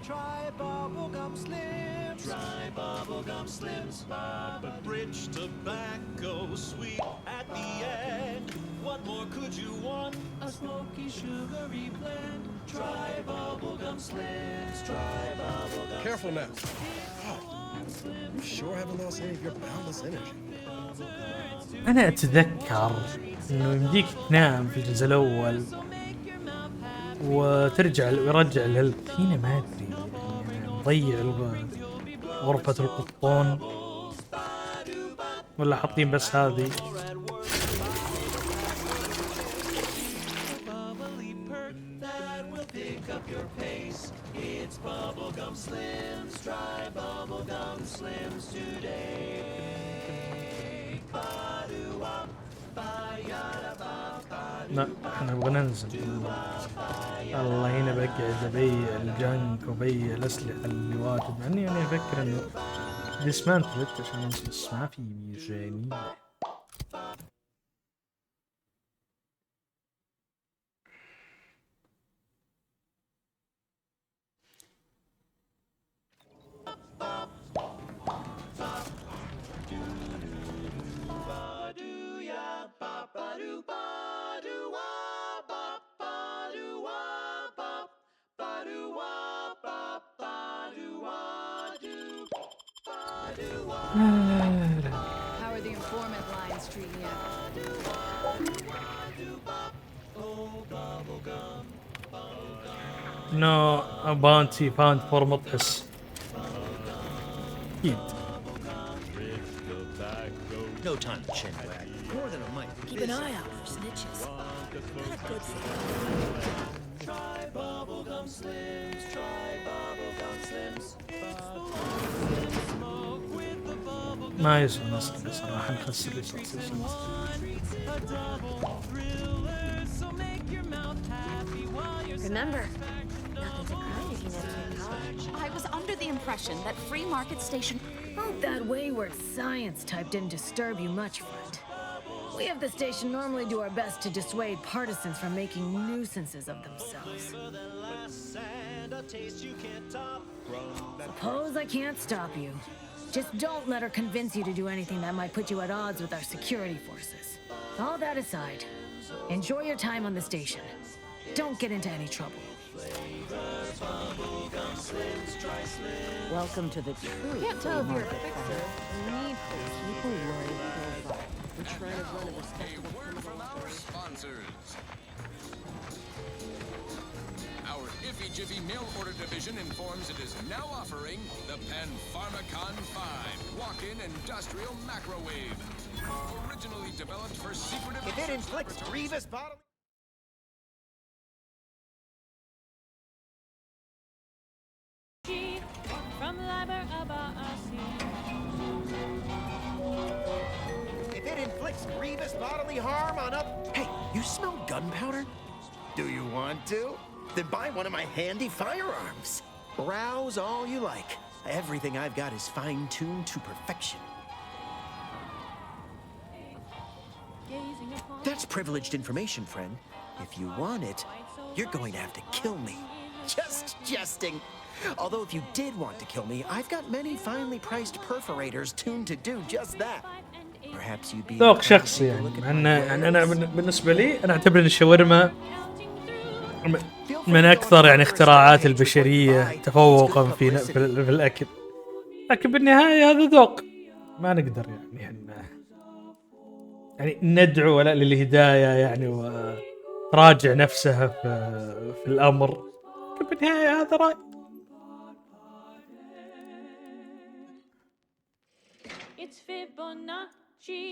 Try bubblegum slims. Try bubblegum slims. Bridge tobacco, sweet at the end. What more could you want? A smoky, sugary blend. Try bubblegum slims. Try bubblegum. Careful now. You sure haven't lost any of your boundless energy. انا اتذكر انه يمديك تنام في الجزء الاول وترجع ويرجع الهيلث. هنا ما ادري يعني مضيع غرفة القطون ولا حاطين بس هذه. لا احنا نبغى ننزل. الله هنا بقعد ابيع الجنك وبيع الاسلحه اللي واجد، مع اني يعني افكر انه ديسمانتلت عشان بس ما في ميزانيه. How are the informant lines treating you? No, a bounty found for مطحس. أكيد. No time to chinwag. More than a mic. Keep an eye out for snitches. Not a good thing. Try bubblegum slims. Try bubblegum slims. ما يسوى نصر صراحة نخسر ريسورسز. Remember, nothing's a crime if you never get caught. I was under the impression that free market station. Hope that wayward science type didn't disturb you much, friend. We of the station normally do our best to dissuade partisans from making nuisances of themselves. Suppose I can't stop you. Just don't let her convince you to do anything that might put you at odds with our security forces. All that aside, enjoy your time on the station. Don't get into any trouble. Welcome to the true Can't tell if you're a market, fixer. friend. Need for People worry we don't buy. We're trying to run a respectable Word from our sponsors. Our Iffy Jiffy mail order division informs it is now offering the Pen Pharmacon 5 walk-in industrial macrowave. Originally developed for secretive... If it inflicts grievous bodily... From If it inflicts grievous bodily harm on up... Hey, you smell gunpowder? Do you want to? Then buy one of my handy firearms. Browse all you like. Everything I've got is fine-tuned to perfection. That's privileged information, friend. If you want it, you're going to have to kill me. Just jesting. Although if you did want to kill me, I've got many finely priced perforators tuned to do just that. Perhaps you'd be ذوق شخصي يعني مع ان انا بالنسبه لي انا اعتبر ان الشاورما من اكثر يعني اختراعات البشريه تفوقا في الاكل، لكن بالنهايه هذا ذوق ما نقدر يعني ندعو ولا للهدايه يعني وتراجع نفسها في الامر، لكن بالنهايه هذا راي. It's Fibonacci,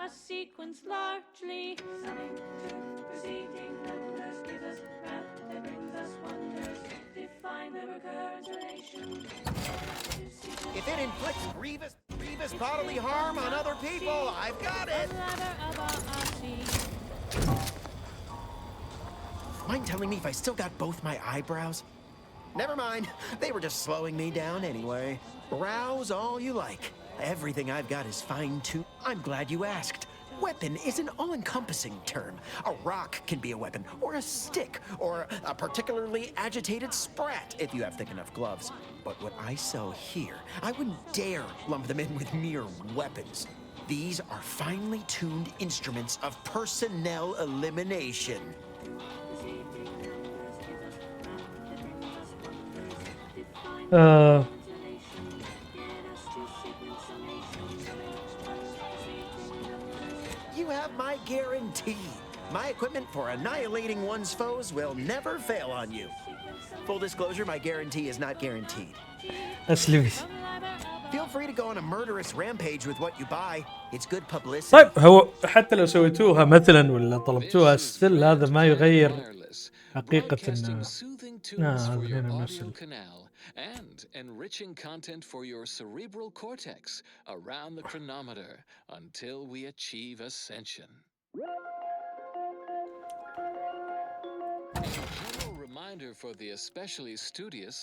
a sequence largely summing to preceding numbers, gives us math that brings us wonders. Define the recurrence relation. If it inflicts grievous bodily harm on other people, I've got it! Mind telling me if I still got both my eyebrows? Never mind, they were just slowing me down anyway. Brows all you like. Everything I've got is fine-tuned. I'm glad you asked. Weapon is an all-encompassing term. A rock can be a weapon, or a stick, or a particularly agitated sprat if you have thick enough gloves. But what I sell here, I wouldn't dare lump them in with mere weapons. These are finely tuned instruments of personnel elimination. You have my guarantee. My equipment for annihilating one's foes will never fail on you. Full disclosure, my guarantee is not guaranteed. اسلمي. Feel free to go on a murderous rampage with what you buy. It's good publicity. طيب هو حتى لو سويتوها مثلا ولا طلبتوها ستيل هذا ما يغير حقيقة ان هذا هنا نفس and enriching content for your cerebral cortex around the chronometer until we achieve ascension. A general reminder for the especially studious: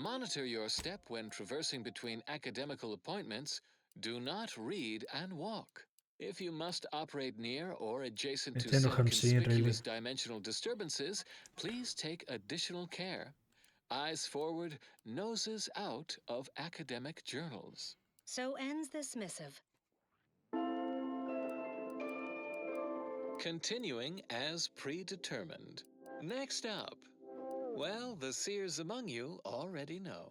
monitor your step when traversing between academical appointments. Do not read and walk. If you must operate near or adjacent to some conspicuous dimensional disturbances, please take additional care. Eyes forward, noses out of academic journals. So ends this missive. Continuing as predetermined. Next up, well, the seers among you already know.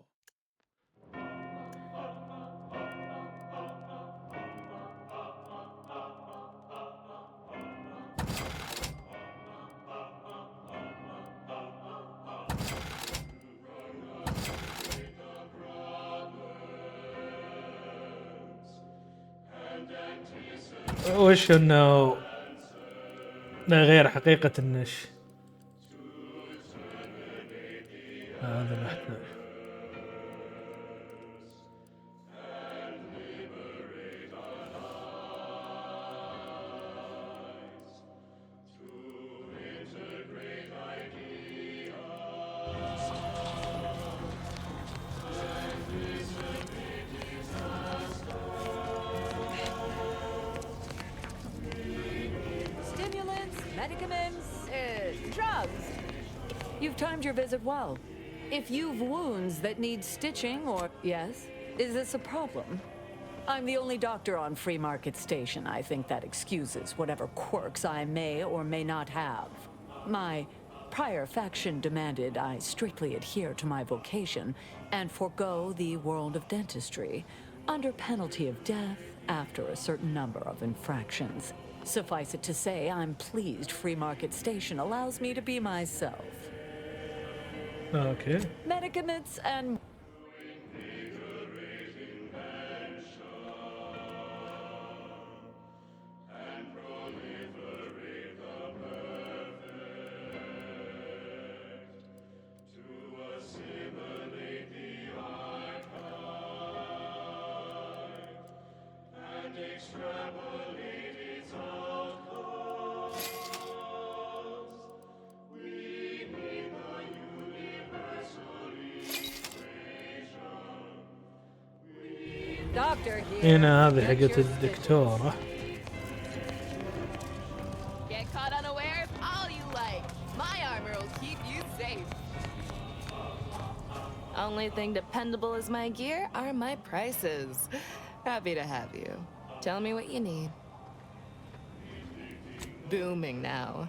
وش انه غير حقيقة النش هذا محتاج. You've timed your visit well. If you've wounds that need stitching or... Yes? Is this a problem? I'm the only doctor on Free Market Station. I think that excuses whatever quirks I may or may not have. My prior faction demanded I strictly adhere to my vocation and forego the world of dentistry under penalty of death after a certain number of infractions. Suffice it to say, I'm pleased Free Market Station allows me to be myself. Okay. Medicaments and... هنا هذه حقت الدكتورة. Get caught unaware all you like. My armor will keep you safe. Only thing dependable as my gear are my prices. Happy to have you. Tell me what you need. Booming now.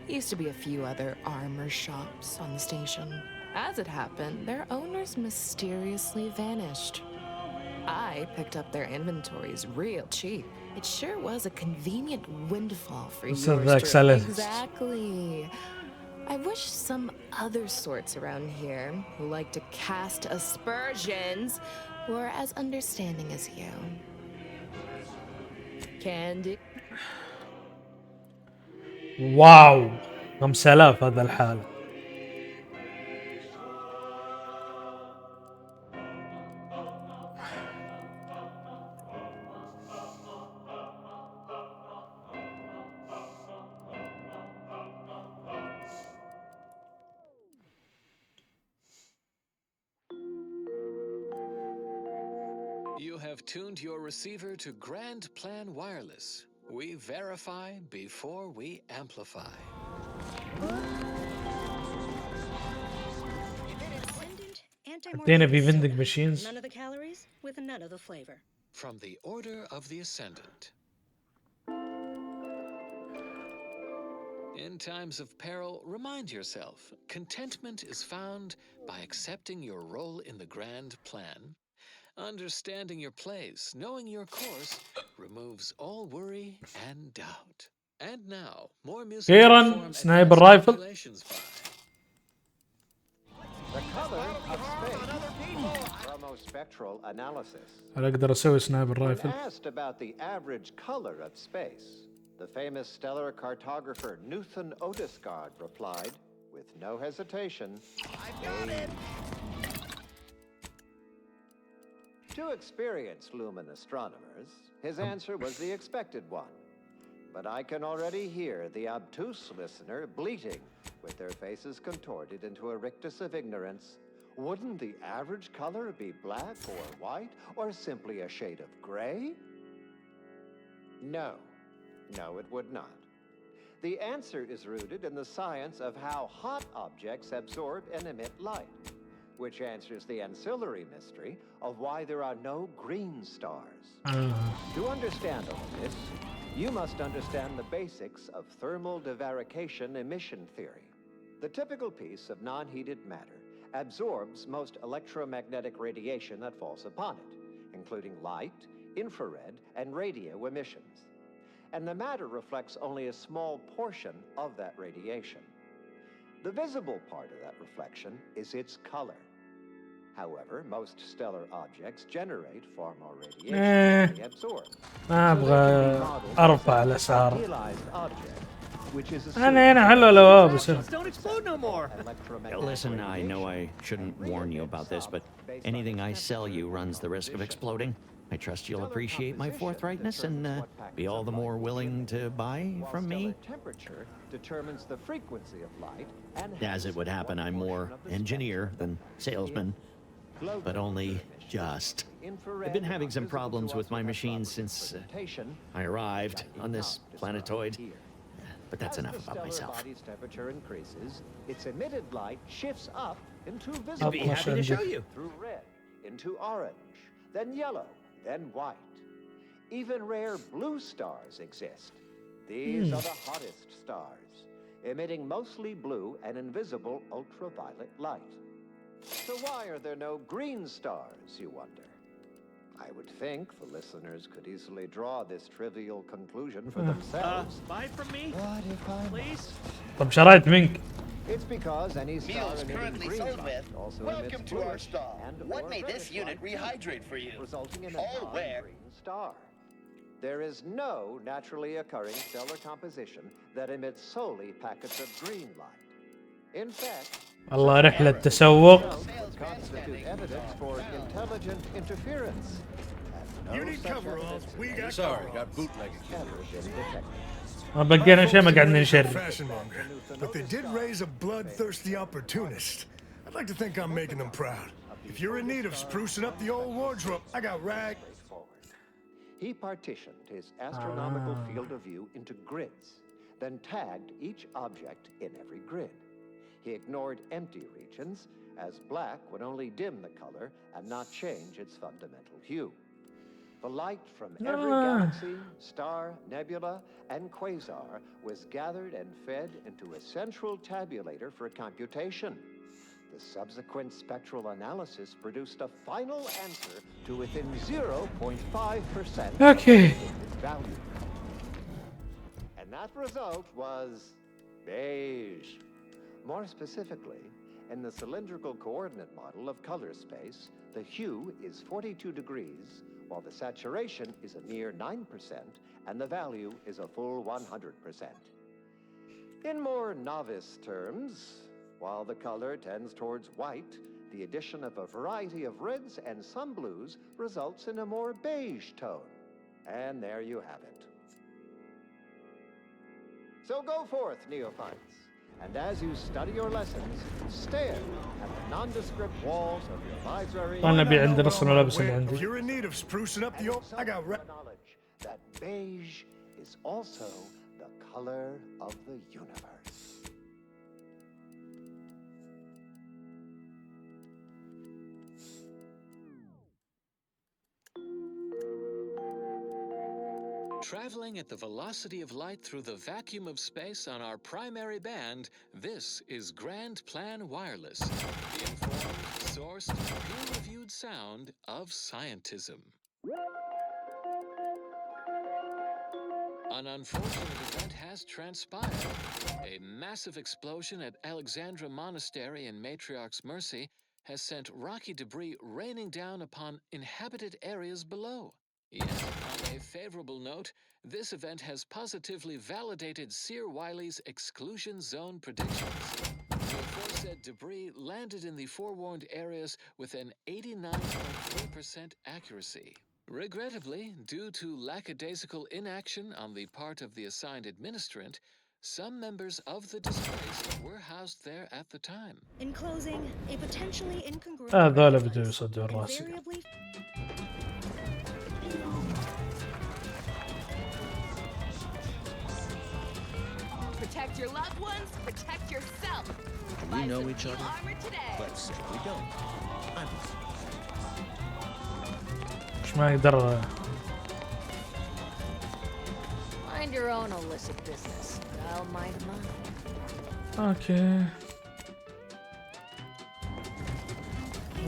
Used to be a few other armor shops on the station. As it happened, their owners mysteriously vanished. I picked up their inventories real cheap. It sure was a convenient windfall for yours truly. Exactly. I wish some other sorts around here who like to cast aspersions were as understanding as you. Candy. واو 5000 هذا الحالة. You have tuned your receiver to Grand Plan Wireless. We verify before we amplify. حطينا في vending machines. None of the calories with none of the flavor. From the Order of the Ascendant. In times of peril, remind yourself, contentment is found by accepting your role in the grand plan. Understanding your place, knowing your course, removes all worry and doubt. And now, more music. أخيرا سنايبر رايفل. The color of space. Chromospectral analysis. هل أقدر أسوي سنايبر رايفل؟ When asked about the average color of space, the famous stellar cartographer Newton Otisgard replied, with no hesitation, I got it! To experienced lumen astronomers, his answer was the expected one. But I can already hear the obtuse listener bleating, with their faces contorted into a rictus of ignorance. Wouldn't the average color be black or white, or simply a shade of gray? No. No, it would not. The answer is rooted in the science of how hot objects absorb and emit light, which answers the ancillary mystery of why there are no green stars. To understand all this, you must understand the basics of thermal divarication emission theory. The typical piece of non-heated matter absorbs most electromagnetic radiation that falls upon it, including light, infrared, and radio emissions. And the matter reflects only a small portion of that radiation. The visible part of that reflection is its color. However, most stellar objects generate far more radiation than they absorb. ما أبغى أرفع الأسعار. أنا هنا حلو لو بس. Don't explode no more. Listen, I know I shouldn't warn you about this, but anything I sell you runs the risk of exploding. I trust you'll appreciate my forthrightness and be all the more willing to buy from me. Temperature determines the frequency of light, and as it would happen, I'm more engineer than salesman, but only just. I've been having some problems with my machines since I arrived on this planetoid. But that's enough about myself. Body's temperature increases, its emitted light shifts up into visible. I'll be happy to show you. Through red, into orange, then yellow, then white. Even rare blue stars exist. These are the hottest stars, emitting mostly blue and invisible ultraviolet light. So why are there no green stars, you wonder? I would think the listeners could easily draw this trivial conclusion for themselves. Buy from me? What if I please? طب شريت منك. It's because any star Meals currently green sold with. also Welcome to our stall. and What or may this reddish unit light rehydrate for you? resulting in a All where? non-green star. There is no naturally occurring stellar composition that emits solely packets of green light. In fact, والله رحلة تسوق. constitute evidence for intelligent interference. You need coveralls. We got Sorry, got bootlegged. ما بقينا شيء ما قاعدين نشري. Fashion monger, but they did raise a bloodthirsty opportunist. I'd like to think I'm making them proud. If you're in need of sprucing up the old wardrobe, I got rag. He partitioned his astronomical field of view into grids, then tagged each object in every grid. He ignored empty regions, as black would only dim the color and not change its fundamental hue. The light from every galaxy, star, nebula, and quasar was gathered and fed into a central tabulator for computation. The subsequent spectral analysis produced a final answer to within 0.5% Okay. of its value. And that result was beige. More specifically, in the cylindrical coordinate model of color space, the hue is 42 degrees, while the saturation is a mere 9%, and the value is a full 100%. In more novice terms, while the color tends towards white, the addition of a variety of reds and some blues results in a more beige tone. And there you have it. So go forth, neophytes, and as you study your lessons, stare at the nondescript walls of your library. أنا أبي عندي نص الملابس اللي عندي. If you're in need of sprucing up the old, I got knowledge that beige is also the color of the universe. Traveling at the velocity of light through the vacuum of space on our primary band, this is Grand Plan Wireless, the informed, sourced, peer-reviewed sound of scientism. An unfortunate event has transpired. A massive explosion at Alexandra Monastery in Matriarch's Mercy has sent rocky debris raining down upon inhabited areas below. Yet, on a favorable note, this event has positively validated Seer Wiley's exclusion zone predictions. The aforesaid debris landed in the forewarned areas with an 89.3% accuracy. Regrettably, due to lackadaisical inaction on the part of the assigned administrant, some members of the displaced were housed there at the time. In closing, a potentially incongruent هذول بدهم يصدعوا راسي. invariably Protect your loved ones, protect yourself. We know each other, Armor today. but say we don't. I'm مش ما يقدر. Mind your own illicit business. I'll mind mine. اوكي.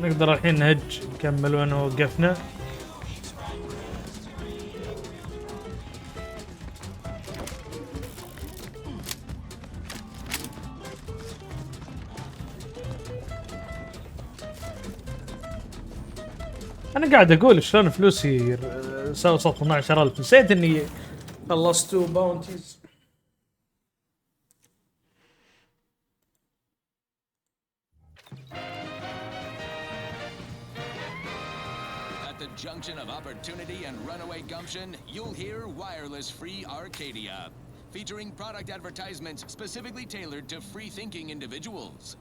نقدر الحين نهج نكمل وين وقفنا. انا قاعد اقول شلون فلوسي وصلت 12000 نسيت اني خلصت باونتيز. At the junction of opportunity and runaway gumption, you'll hear Wireless Free Arcadia, featuring product advertisements specifically tailored to free-thinking individuals.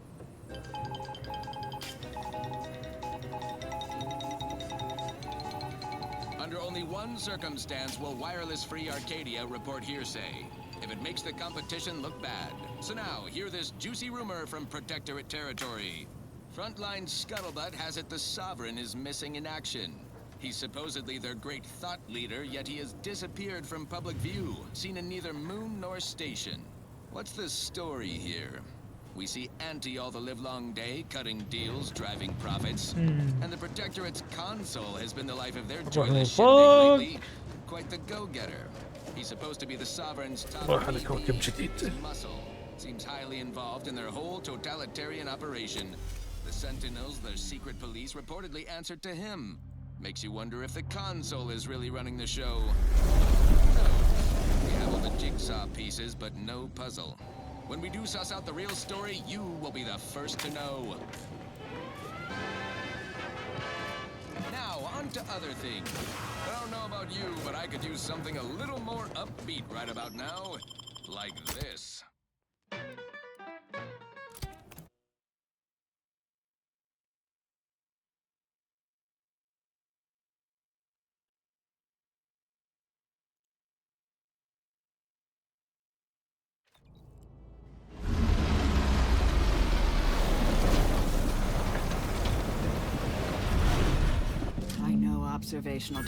Under only one circumstance will Wireless Free Arcadia report hearsay, if it makes the competition look bad. So now, hear this juicy rumor from Protectorate territory. Frontline scuttlebutt has it the Sovereign is missing in action. He's supposedly their great thought leader, yet he has disappeared from public view, seen in neither moon nor station. What's the story here? We see Auntie all the livelong day, cutting deals, driving profits. And the Protectorate's console has been the life of their joyless shindig lately. Quite the go-getter. He's supposed to be the Sovereign's top muscle. Seems highly involved in their whole totalitarian operation. The Sentinels, their secret police, reportedly answered to him. Makes you wonder if the console is really running the show. No. We have all the jigsaw pieces, but no puzzle. When we do suss out the real story, you will be the first to know. Now, on to other things. I don't know about you, but I could use something a little more upbeat right about now. Like this. I know observational